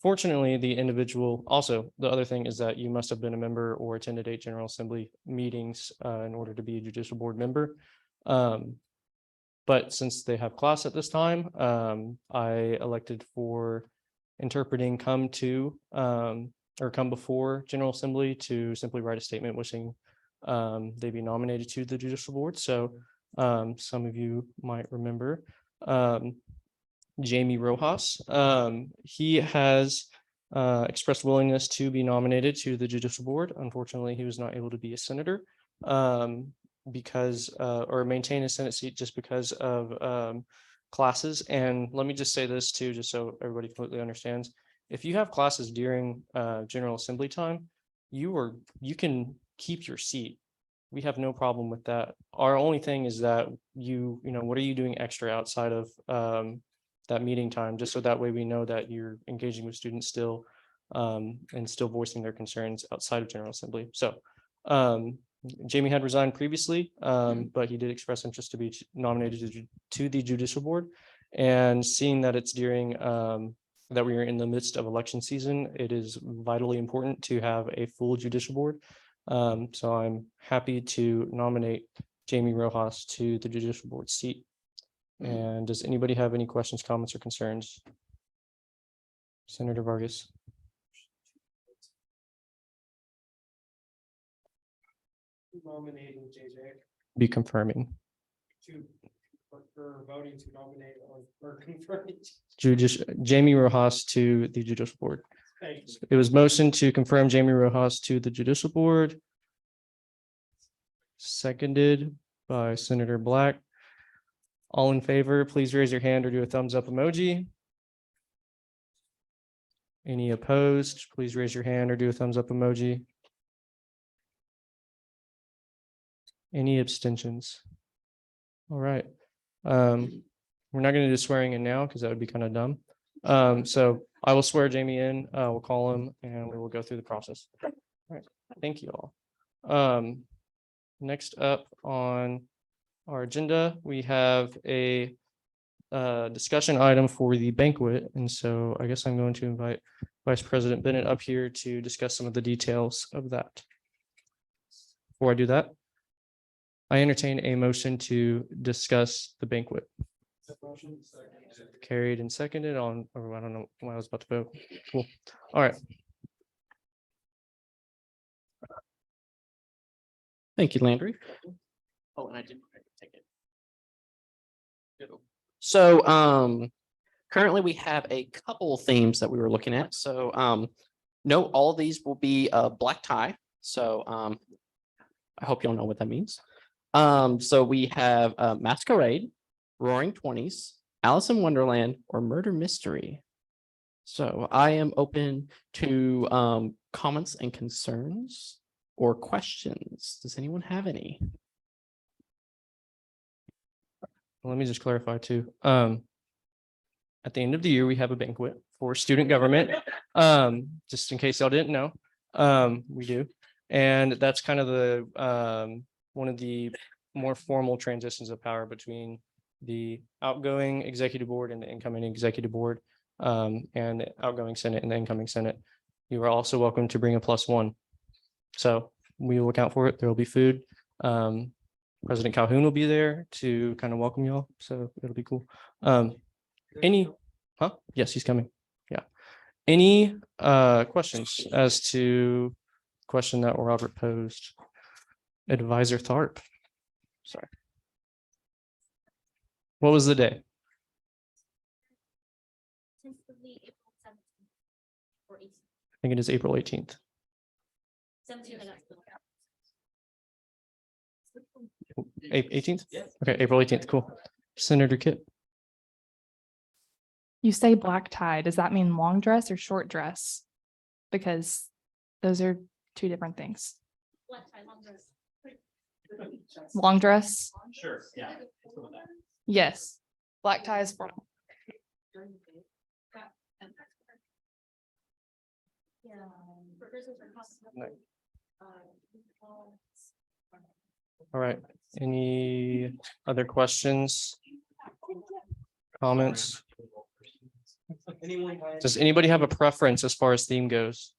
Fortunately, the individual, also, the other thing is that you must have been a member or attended a General Assembly meetings in order to be a judicial board member. But since they have class at this time, I elected for interpreting come before General Assembly to simply write a statement wishing they be nominated to the judicial board. So some of you might remember Jamie Rojas. He has expressed willingness to be nominated to the judicial board. Unfortunately, he was not able to be a senator because or maintain a Senate seat just because of classes. And let me just say this too, just so everybody completely understands. If you have classes during General Assembly time, you can keep your seat. We have no problem with that. Our only thing is that what are you doing extra outside of that meeting time, just so that way we know that you're engaging with students still and still voicing their concerns outside of General Assembly. So Jamie had resigned previously, but he did express interest to be nominated to the judicial board. And seeing that it's during that we are in the midst of election season, it is vitally important to have a full judicial board. So I'm happy to nominate Jamie Rojas to the judicial board seat. And does anybody have any questions, comments, or concerns? Senator Vargas. Nominating JJ Be confirming. for voting to nominate or confirming. Jamie Rojas to the judicial board. Thank you. It was motion to confirm Jamie Rojas to the judicial board. Seconded by Senator Black. All in favor, please raise your hand or do a thumbs up emoji. Any opposed, please raise your hand or do a thumbs up emoji. Any abstentions? All right. We're not going to do swearing in now because that would be kind of dumb. So I will swear Jamie in, we'll call him and we will go through the process. All right. Thank you all. Next up on our agenda, we have a discussion item for the banquet. And so I guess I'm going to invite Vice President Bennett up here to discuss some of the details of that. Before I do that, I entertain a motion to discuss the banquet. Carried and seconded on, or I don't know when I was about to vote. Cool. All right. Thank you, Landry. Oh, and I didn't take it. So currently we have a couple themes that we were looking at. So no, all of these will be black tie. So I hope y'all know what that means. So we have Masquerade, Roaring Twenties, Alice in Wonderland, or Murder Mystery. So I am open to comments and concerns or questions. Does anyone have any? Let me just clarify too. At the end of the year, we have a banquet for student government. Just in case y'all didn't know, we do. And that's kind of the one of the more formal transitions of power between the outgoing executive board and the incoming executive board, and the outgoing Senate and the incoming Senate. You are also welcome to bring a +1. So we will account for it. There will be food. President Calhoun will be there to kind of welcome y'all. So it'll be cool. Yes, he's coming. Yeah. Any questions as to question that Robert posed? Advisor Tharp. Sorry. What was the day? I think it is April 18th. 18th? Okay, April 18th. Cool. Senator Kit. You say black tie, does that mean long dress or short dress? Because those are two different things. Long dress? Sure, yeah. Yes. Black tie is formal. All right. Any other questions? Comments? Does anybody have a preference as far as theme goes?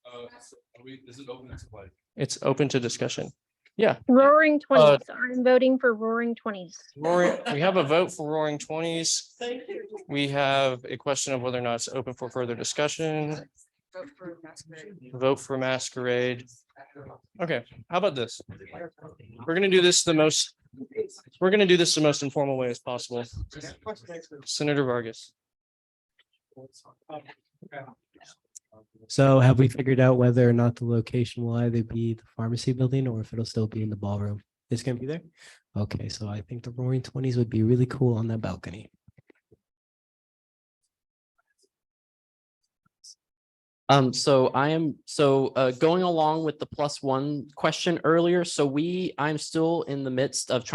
Is it open to like? It's open to discussion. Yeah. Roaring 20s. I'm voting for Roaring 20s. We have a vote for Roaring 20s. We have a question of whether or not it's open for further discussion. Vote for Masquerade. Okay, how about this? We're gonna do this the most informal way as possible. Senator Vargas. So have we figured out whether or not the location will either be the pharmacy building or if it'll still be in the ballroom? It's gonna be there? Okay, so I think the Roaring Twenties would be really cool on that balcony. So going along with the +1 question earlier. So I'm still in the midst of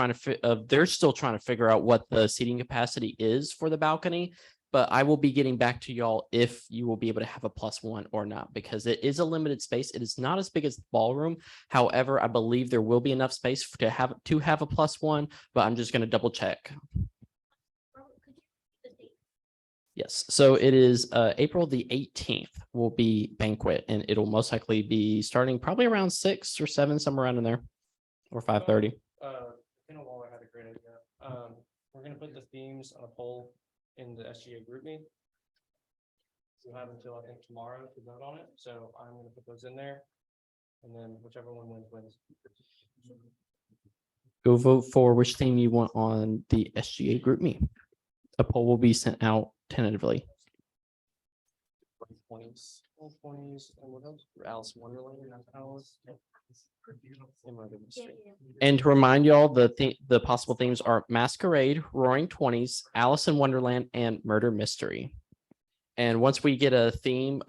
they're still trying to figure out what the seating capacity is for the balcony. But I will be getting back to y'all if you will be able to have a +1 or not, because it is a limited space. It is not as big as the ballroom. However, I believe there will be enough space to have a +1, but I'm just going to double check. Yes, so it is April the 18th will be banquet, and it'll most likely be starting probably around 6 or 7, somewhere around in there, or 5:30. Waller had a great idea. We're gonna put the themes on a poll in the SGA group meeting. We'll have until I think tomorrow to vote on it. So I'm gonna put those in there. And then whichever one wins. Go vote for which theme you want on the SGA group meeting. A poll will be sent out tentatively. 20s, and what else? Alice in Wonderland, Alice. And to remind y'all, the possible themes are Masquerade, Roaring Twenties, Alice in Wonderland, and Murder Mystery. And once we get a theme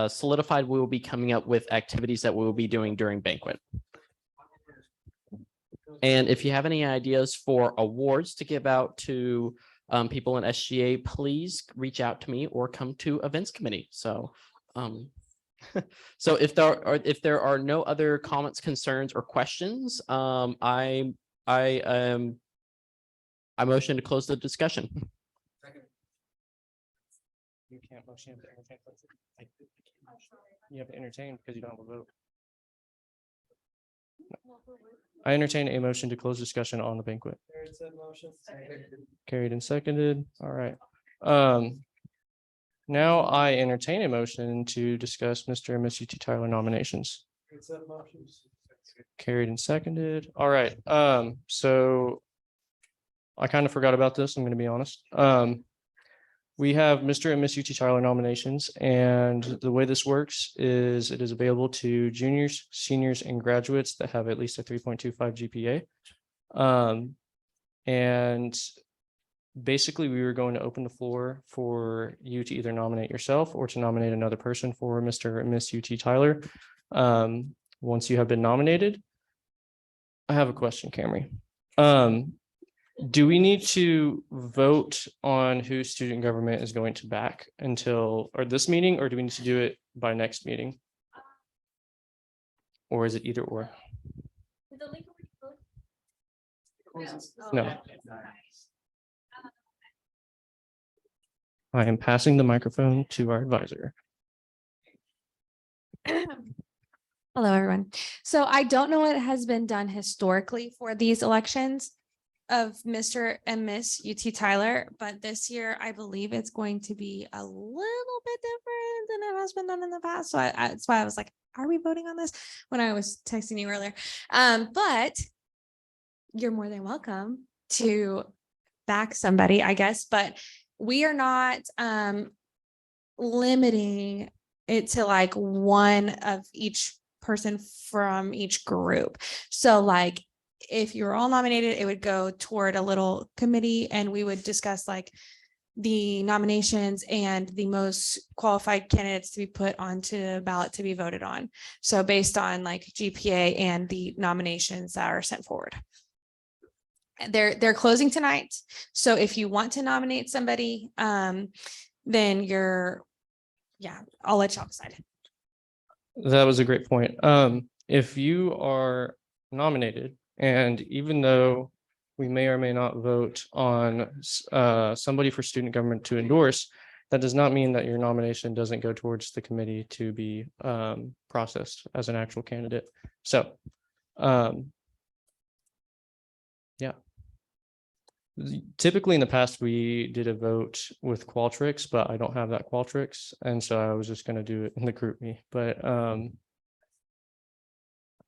solidified, we will be coming up with activities that we will be doing during banquet. And if you have any ideas for awards to give out to people in SGA, please reach out to me or come to events committee. So so if there are no other comments, concerns, or questions, I motion to close the discussion. You can't motion. You have to entertain because you don't have a vote. I entertain a motion to close discussion on the banquet. Carried and seconded. All right. Now I entertain a motion to discuss Mr. and Miss UT Tyler nominations. Carried and seconded. All right. So I kind of forgot about this, I'm going to be honest. We have Mr. and Miss UT Tyler nominations, and the way this works is it is available to juniors, seniors, and graduates that have at least a 3.25 GPA. And basically, we were going to open the floor for you to either nominate yourself or to nominate another person for Mr. and Miss UT Tyler. Once you have been nominated, I have a question, Camry. Do we need to vote on who student government is going to back until, or this meeting, or do we need to do it by next meeting? Or is it either or? No. I am passing the microphone to our advisor. Hello, everyone. So I don't know what has been done historically for these elections of Mr. and Miss UT Tyler, but this year I believe it's going to be a little bit different than it has been done in the past. So that's why I was like, are we voting on this when I was texting you earlier? But you're more than welcome to back somebody, I guess, but we are not limiting it to like one of each person from each group. So like if you're all nominated, it would go toward a little committee and we would discuss like the nominations and the most qualified candidates to be put onto the ballot to be voted on. So based on like GPA and the nominations that are sent forward. They're closing tonight. So if you want to nominate somebody, then I'll let y'all decide. That was a great point. If you are nominated, and even though we may or may not vote on somebody for student government to endorse, that does not mean that your nomination doesn't go towards the committee to be processed as an actual candidate. So, yeah. Typically in the past, we did a vote with Qualtrics, but I don't have that Qualtrics. And so I was just going to do it in the group me, but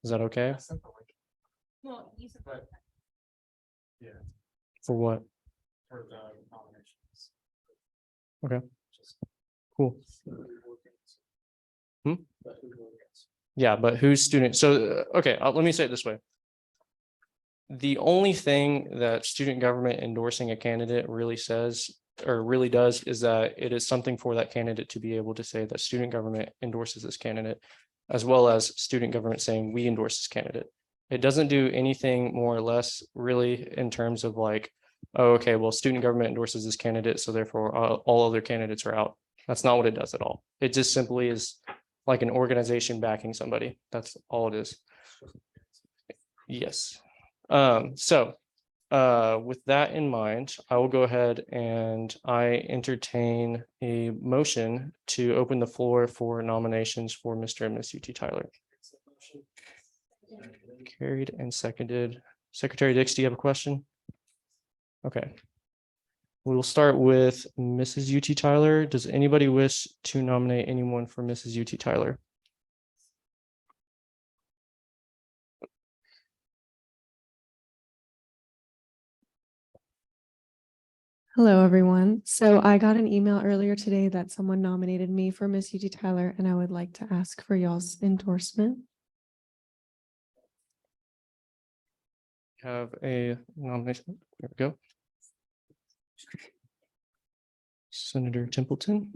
is that okay? Well, Yeah. For what? For the nominations. Okay. Cool. Yeah, but who's student? So, okay, let me say it this way. The only thing that student government endorsing a candidate really says or really does is that it is something for that candidate to be able to say that student government endorses this candidate, as well as student government saying we endorse this candidate. It doesn't do anything more or less really in terms of like, oh, okay, well, student government endorses this candidate, so therefore all other candidates are out. That's not what it does at all. It just simply is like an organization backing somebody. That's all it is. Yes. So with that in mind, I will go ahead and I entertain a motion to open the floor for nominations for Mr. and Miss UT Tyler. Carried and seconded. Secretary Dix, do you have a question? Okay. We will start with Mrs. UT Tyler. Does anybody wish to nominate anyone for Mrs. UT Tyler? Hello, everyone. So I got an email earlier today that someone nominated me for Miss UT Tyler, and I would like to ask for y'all's endorsement. Have a nomination. There we go. Senator Templeton.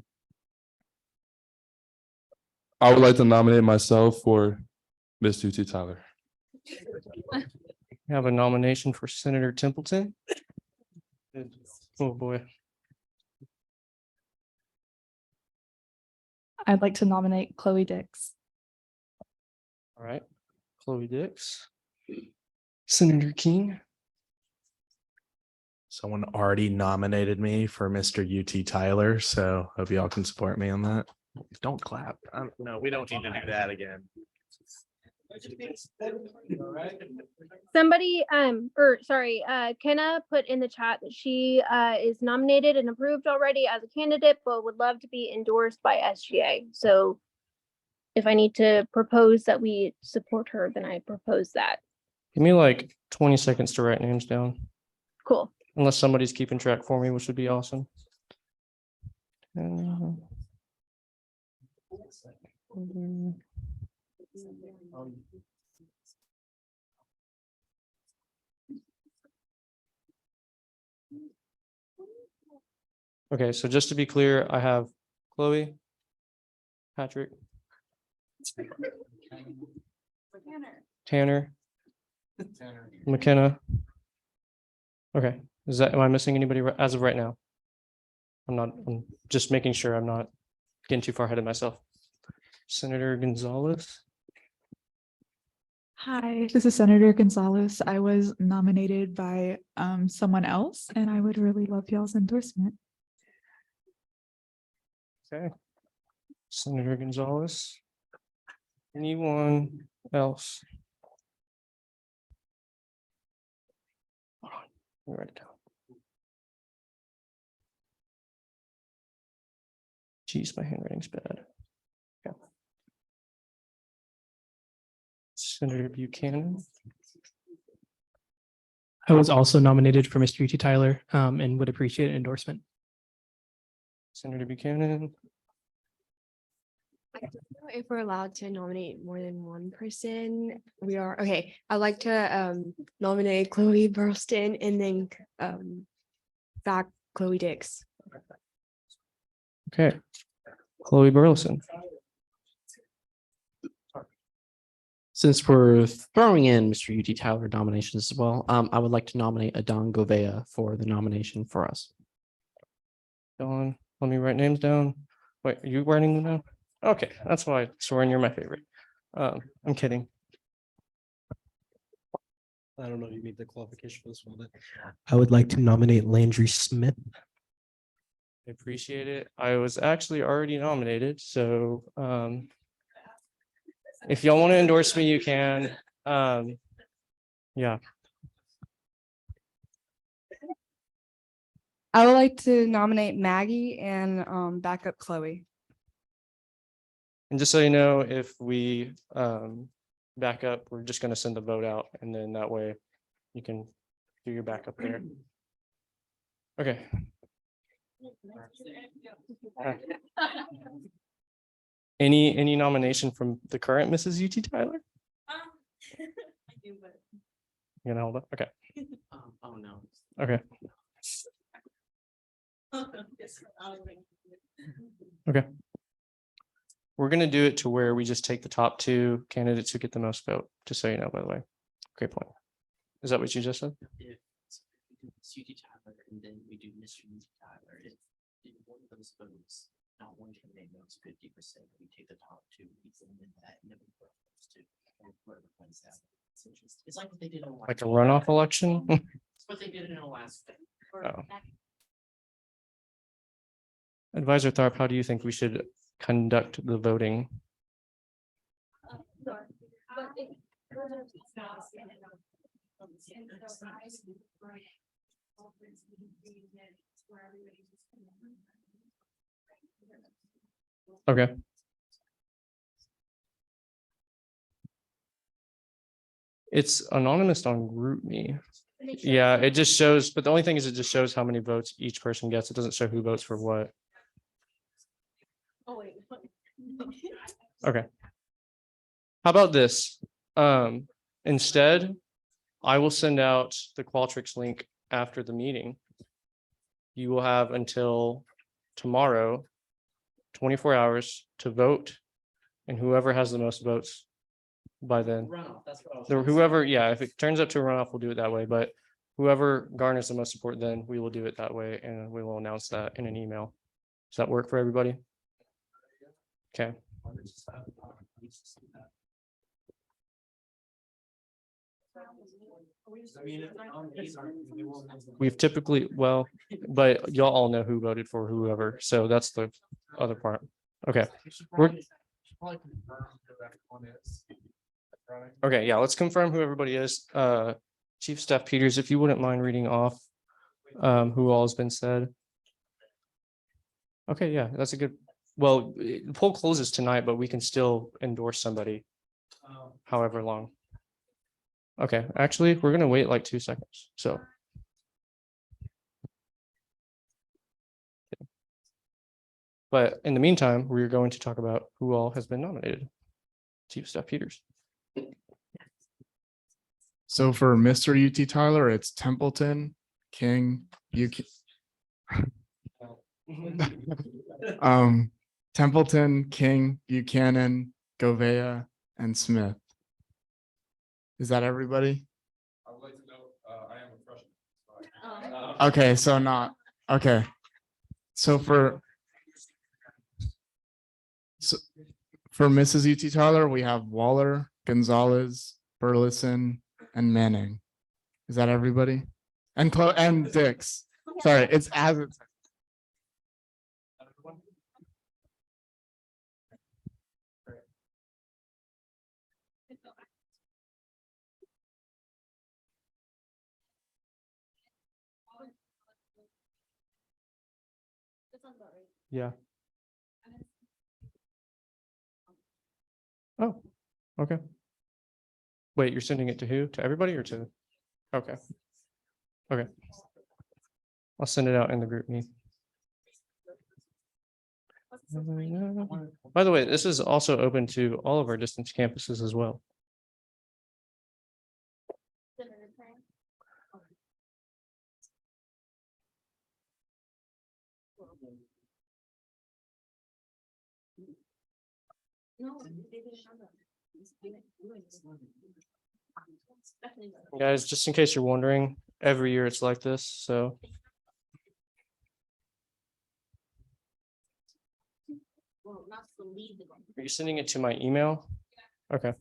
I would like to nominate myself for Miss UT Tyler. We have a nomination for Senator Templeton. Oh, boy. I'd like to nominate Chloe Dix. All right. Chloe Dix. Senator King. Someone already nominated me for Mr. UT Tyler, so hope y'all can support me on that. Don't clap. No, we don't need to do that again. Somebody, Kenna put in the chat that she is nominated and approved already as a candidate, but would love to be endorsed by SGA. So if I need to propose that we support her, then I propose that. Give me like 20 seconds to write names down. Cool. Unless somebody's keeping track for me, which would be awesome. Okay, so just to be clear, I have Chloe, Patrick, Tanner, McKenna. Okay, am I missing anybody as of right now? I'm just making sure I'm not getting too far ahead of myself. Senator Gonzalez. Hi, this is Senator Gonzalez. I was nominated by someone else, and I would really love y'all's endorsement. Okay. Senator Gonzalez. Anyone else? Hold on, let me write it down. Geez, my handwriting's bad. Yeah. Senator Buchanan. I was also nominated for Mr. UT Tyler and would appreciate an endorsement. Senator Buchanan. I don't know if we're allowed to nominate more than one person. We are, okay. I'd like to nominate Chloe Burlston and then back Chloe Dix. Okay. Chloe Burleson. Since we're throwing in Mr. UT Tyler nominations as well, I would like to nominate Adon Govea for the nomination for us. Don, let me write names down. Wait, are you writing them down? Okay, that's why Soren, you're my favorite. I'm kidding. I don't know if you meet the qualification for this one. But I would like to nominate Landry Smith. I appreciate it. I was actually already nominated, so if y'all want to endorse me, you can. Yeah. I would like to nominate Maggie and back up Chloe. And just so you know, if we back up, we're just going to send the vote out, and then that way you can do your backup there. Okay. Any nomination from the current Mrs. UT Tyler? You gonna hold up? Okay. Oh no. Okay. Okay. We're gonna do it to where we just take the top two candidates who get the most vote, just so you know, by the way. Great point. Is that what you just said? If it's UT Tyler and then we do Mr. UT Tyler, if one of those votes, not one candidate votes 50%, we take the top two, we in that, and then we vote those two. And whoever wins that. It's interesting. It's like what they did in Like a runoff election? It's what they did in Alaska. Oh. Advisor Tharp, how do you think we should conduct the voting? Okay. It's anonymous on GroupMe. Yeah, it just shows, but the only thing is it just shows how many votes each person gets. It doesn't show who votes for what. Oh, wait. Okay. How about this? Instead, I will send out the Qualtrics link after the meeting. You will have until tomorrow, 24 hours to vote, and whoever has the most votes by then. Whoever, yeah, if it turns up to a runoff, we'll do it that way, but whoever garners the most support, then we will do it that way, and we will announce that in an email. Does that work for everybody? Okay. We've typically, well, but y'all all know who voted for whoever, so that's the other part. Okay. Okay, yeah, let's confirm who everybody is. Chief Staff Peters, if you wouldn't mind reading off who all has been said. Okay, yeah, that's a good, well, the poll closes tonight, but we can still endorse somebody however long. Okay, actually, we're gonna wait like 2 seconds, so. But in the meantime, we're going to talk about who all has been nominated. Chief Staff Peters. So for Mr. UT Tyler, it's Templeton, King, Templeton, King, Buchanan, Govea, and Smith. Is that everybody? I would like to know, I am a freshman. Okay, so not, okay. So for Mrs. UT Tyler, we have Waller, Gonzalez, Burleson, and Manning. Is that everybody? And and Dix. Sorry, it's as it's. Yeah. Oh, okay. Wait, you're sending it to who? To everybody or to? Okay. Okay. I'll send it out in the group meet. By the way, this is also open to all of our distance campuses as well. Guys, just in case you're wondering, every year it's like this, so. Are you sending it to my email? Okay.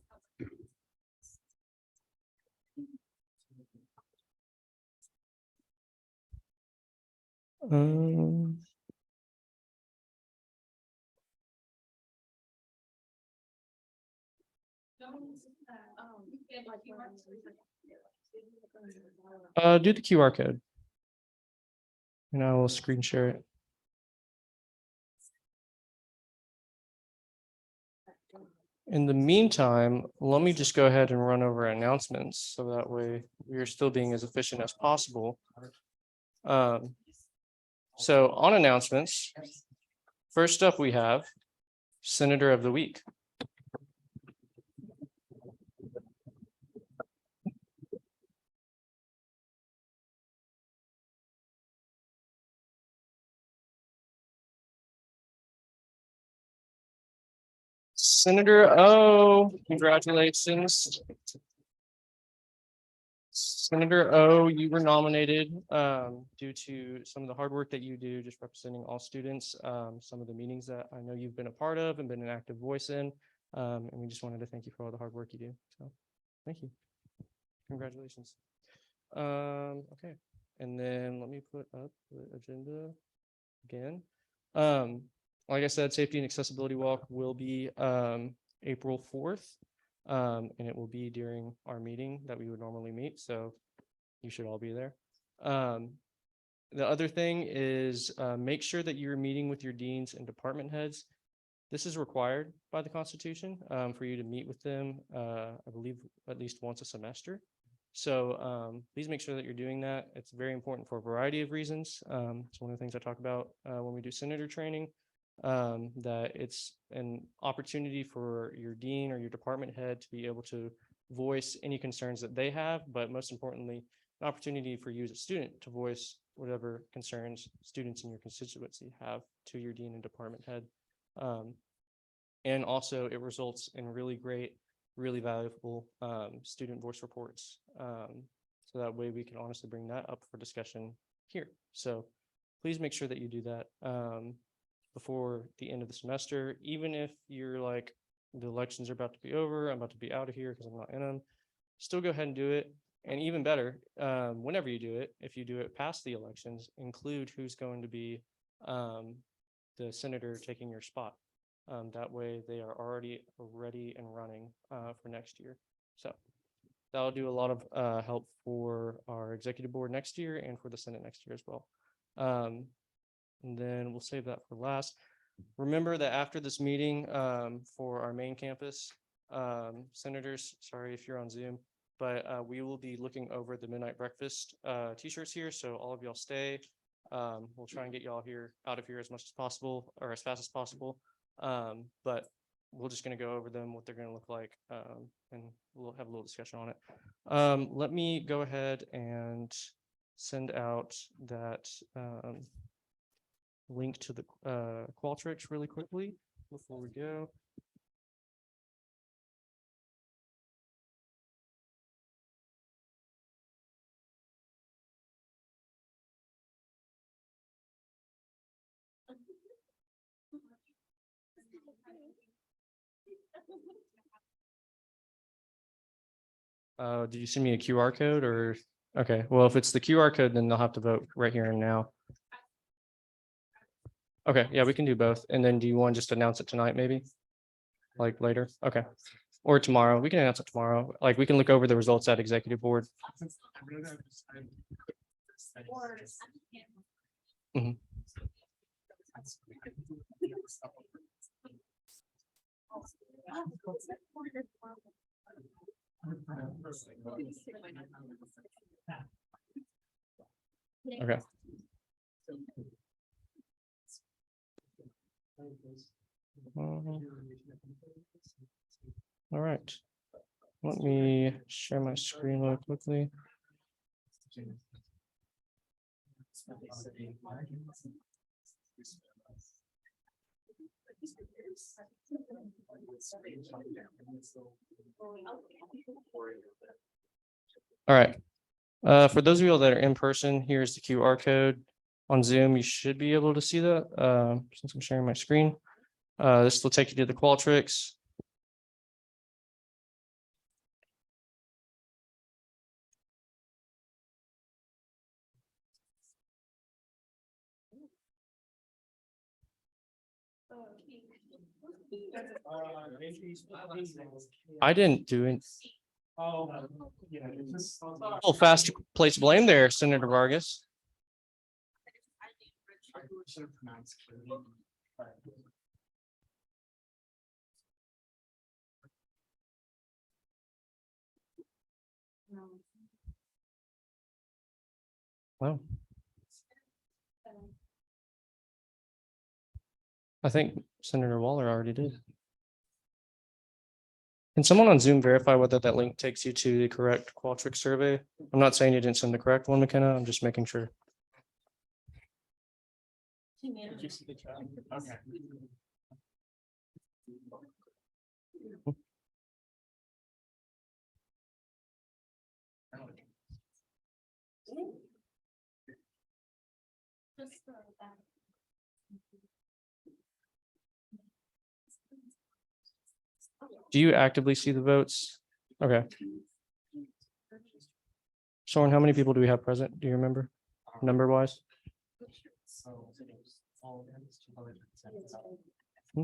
Do the QR code. And I will screen share it. In the meantime, let me just go ahead and run over announcements so that way we are still being as efficient as possible. So on announcements, first up we have Senator of the Week. Senator O, congratulations. Senator O, you were nominated due to some of the hard work that you do, just representing all students, some of the meetings that I know you've been a part of and been an active voice in. And we just wanted to thank you for all the hard work you do. So thank you. Congratulations. Okay. And then let me put up the agenda again. Like I said, Safety and Accessibility Walk will be April 4th. And it will be during our meeting that we would normally meet. So you should all be there. The other thing is make sure that you're meeting with your deans and department heads. This is required by the Constitution for you to meet with them, I believe, at least once a semester. So please make sure that you're doing that. It's very important for a variety of reasons. It's one of the things I talk about when we do senator training, that it's an opportunity for your dean or your department head to be able to voice any concerns that they have, but most importantly, an opportunity for you as a student to voice whatever concerns students in your constituency have to your dean and department head. And also it results in really great, really valuable student voice reports. So that way we can honestly bring that up for discussion here. So please make sure that you do that before the end of the semester, even if you're like, the elections are about to be over, I'm about to be out of here because I'm not in them, still go ahead and do it. And even better, whenever you do it, if you do it past the elections, include who's going to be the senator taking your spot. That way they are already ready and running for next year. So that'll do a lot of help for our executive board next year and for the Senate next year as well. And then we'll save that for last. Remember that after this meeting for our main campus, senators, sorry if you're on Zoom, but we will be looking over the midnight breakfast t-shirts here. So all of y'all stay. We'll try and get y'all here, out of here as much as possible or as fast as possible. But we're just gonna go over them, what they're gonna look like, and we'll have a little discussion on it. Let me go ahead and send out that link to the Qualtrics really quickly before we go. Did you send me a QR code or? Okay, well, if it's the QR code, then they'll have to vote right here and now. Okay, yeah, we can do both. And then do you want to just announce it tonight, maybe? Like later? Okay. Or tomorrow. We can announce it tomorrow. Like we can look over the results at executive board. Mhm. Okay. All right. Let me share my screen really quickly. All right. For those of you all that are in person, here's the QR code. On Zoom, you should be able to see that since I'm sharing my screen. This will take you to the Qualtrics. I didn't do it. A little fast to place blame there, Senator Vargas. Wow. I think Senator Waller already did. Can someone on Zoom verify whether that link takes you to the correct Qualtrics survey? I'm not saying you didn't send the correct one, McKenna. I'm just making sure. Okay. Do you actively see the votes? Okay. Soren, how many people do we have present? Do you remember number wise? Hmm?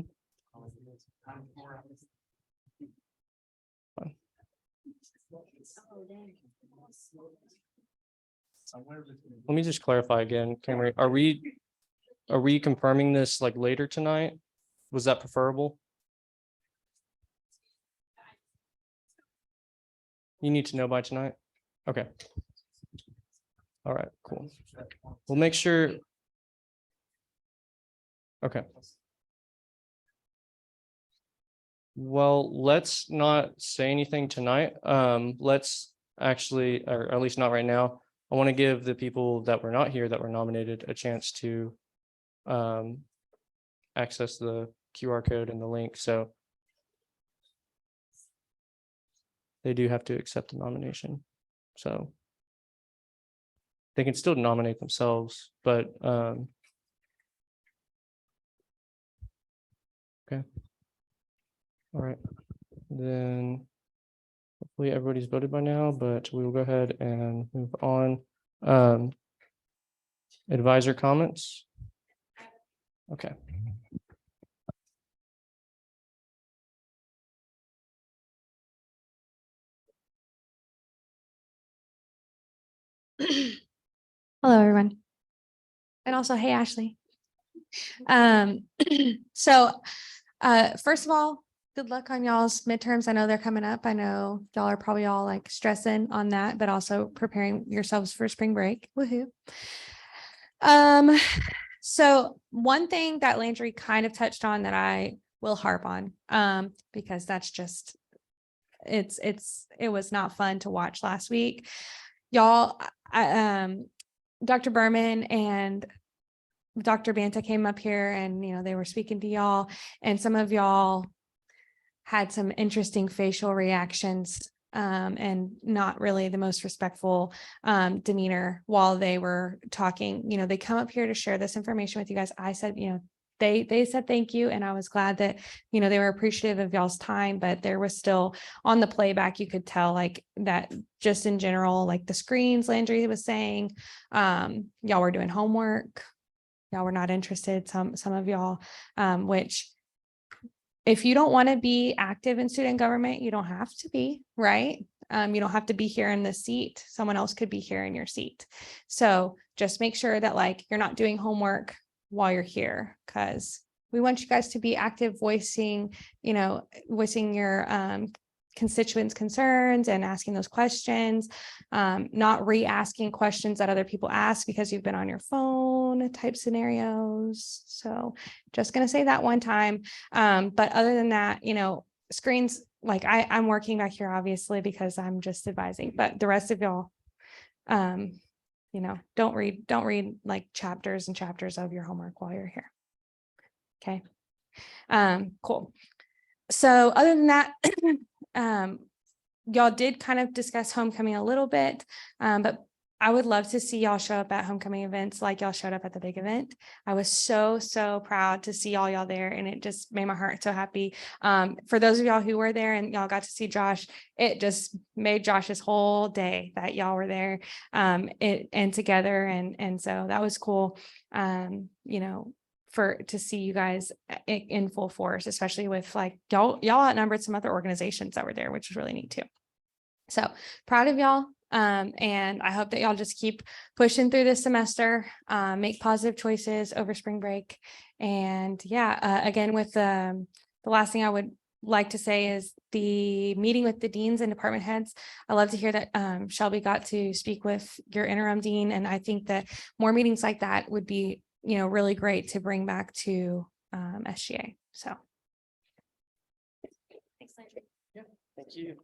Let me just clarify again, Cameron. Are we confirming this like later tonight? Was that preferable? You need to know by tonight? Okay. All right, cool. We'll make sure. Okay. Well, let's not say anything tonight. Let's actually, or at least not right now. I want to give the people that were not here that were nominated a chance to access the QR code and the link. So they do have to accept the nomination. So they can still nominate themselves, but okay. All right, then hopefully everybody's voted by now, but we will go ahead and move on. Advisor comments. Okay. Hello, everyone. And also, hey, Ashley. So, first of all, good luck on y'all's midterms. I know they're coming up. I know y'all are probably all like stressing on that, but also preparing yourselves for spring break. Woohoo. Um, so one thing that Landry kind of touched on that I will harp on, because that's just, it was not fun to watch last week. Y'all, Dr. Berman and Dr. Banta came up here and, they were speaking to y'all, and some of y'all had some interesting facial reactions, and not really the most respectful demeanor while they were talking. They come up here to share this information with you guys. I said, they said thank you, and I was glad that they were appreciative of y'all's time, but there was still on the playback, you could tell like that just in general, like the screens Landry was saying, y'all were doing homework, y'all were not interested, some of y'all, which if you don't want to be active in student government, you don't have to be, right? You don't have to be here in the seat. Someone else could be here in your seat. So just make sure that like you're not doing homework while you're here, because we want you guys to be active, voicing your constituents' concerns and asking those questions, not re-asking questions that other people ask because you've been on your phone type scenarios. So just going to say that one time. But other than that, screens, like I'm working back here, obviously, because I'm just advising, but the rest of y'all, don't read like chapters and chapters of your homework while you're here. Okay. Cool. So other than that, y'all did kind of discuss homecoming a little bit, but I would love to see y'all show up at homecoming events like y'all showed up at the big event. I was so proud to see all y'all there, and it just made my heart so happy. For those of y'all who were there and y'all got to see Josh, it just made Josh's whole day that y'all were there, and together, and so that was cool. To see you guys in full force, especially with like y'all outnumbered some other organizations that were there, which was really neat too. So proud of y'all. And I hope that y'all just keep pushing through this semester, make positive choices over spring break. And again, with the last thing I would like to say is the meeting with the deans and department heads. I love to hear that Shelby got to speak with your interim dean. And I think that more meetings like that would be really great to bring back to SGA. So. Thank you.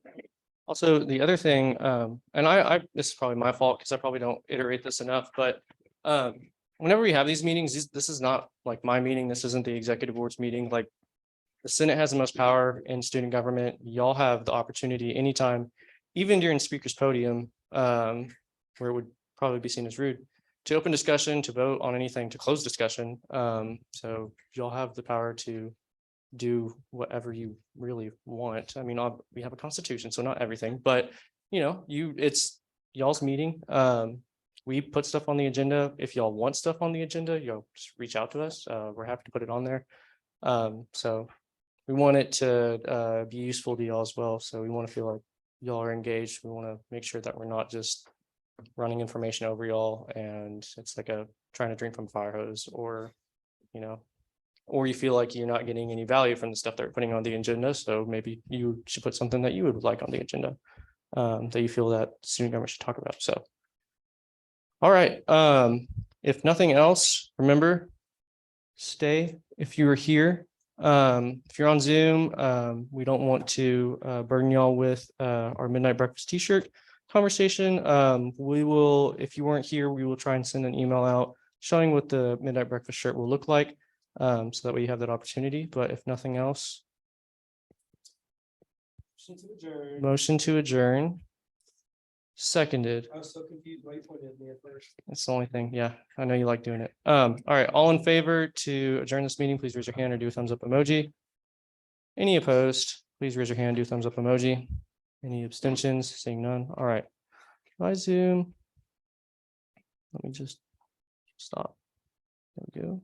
Also, the other thing, and I this is probably my fault because I probably don't iterate this enough, but whenever we have these meetings, this is not like my meeting. This isn't the executive board's meeting. Like the Senate has the most power in student government. Y'all have the opportunity anytime, even during speaker's podium, where it would probably be seen as rude, to open discussion, to vote on anything, to close discussion. So y'all have the power to do whatever you really want. I mean, we have a constitution, so not everything, but it's y'all's meeting. We put stuff on the agenda. If y'all want stuff on the agenda, just reach out to us. We're happy to put it on there. So we want it to be useful to y'all as well. So we want to feel like y'all are engaged. We want to make sure that we're not just running information over y'all and it's like trying to drink from a fire hose, or or you feel like you're not getting any value from the stuff they're putting on the agenda. So maybe you should put something that you would like on the agenda, that you feel that student government should talk about. So, all right. If nothing else, remember, stay if you are here. If you're on Zoom, we don't want to burden y'all with our midnight breakfast t-shirt conversation. We will, if you weren't here, we will try and send an email out showing what the midnight breakfast shirt will look like, so that way you have that opportunity. But if nothing else, motion to adjourn. Seconded. I was so confused why you pointed at me at first. That's the only thing. Yeah, I know you like doing it. All right, all in favor to adjourn this meeting, please raise your hand or do a thumbs up emoji. Any opposed, please raise your hand, do a thumbs up emoji. Any abstentions? Seeing none. All right. Bye, Zoom. Let me just stop. There we go.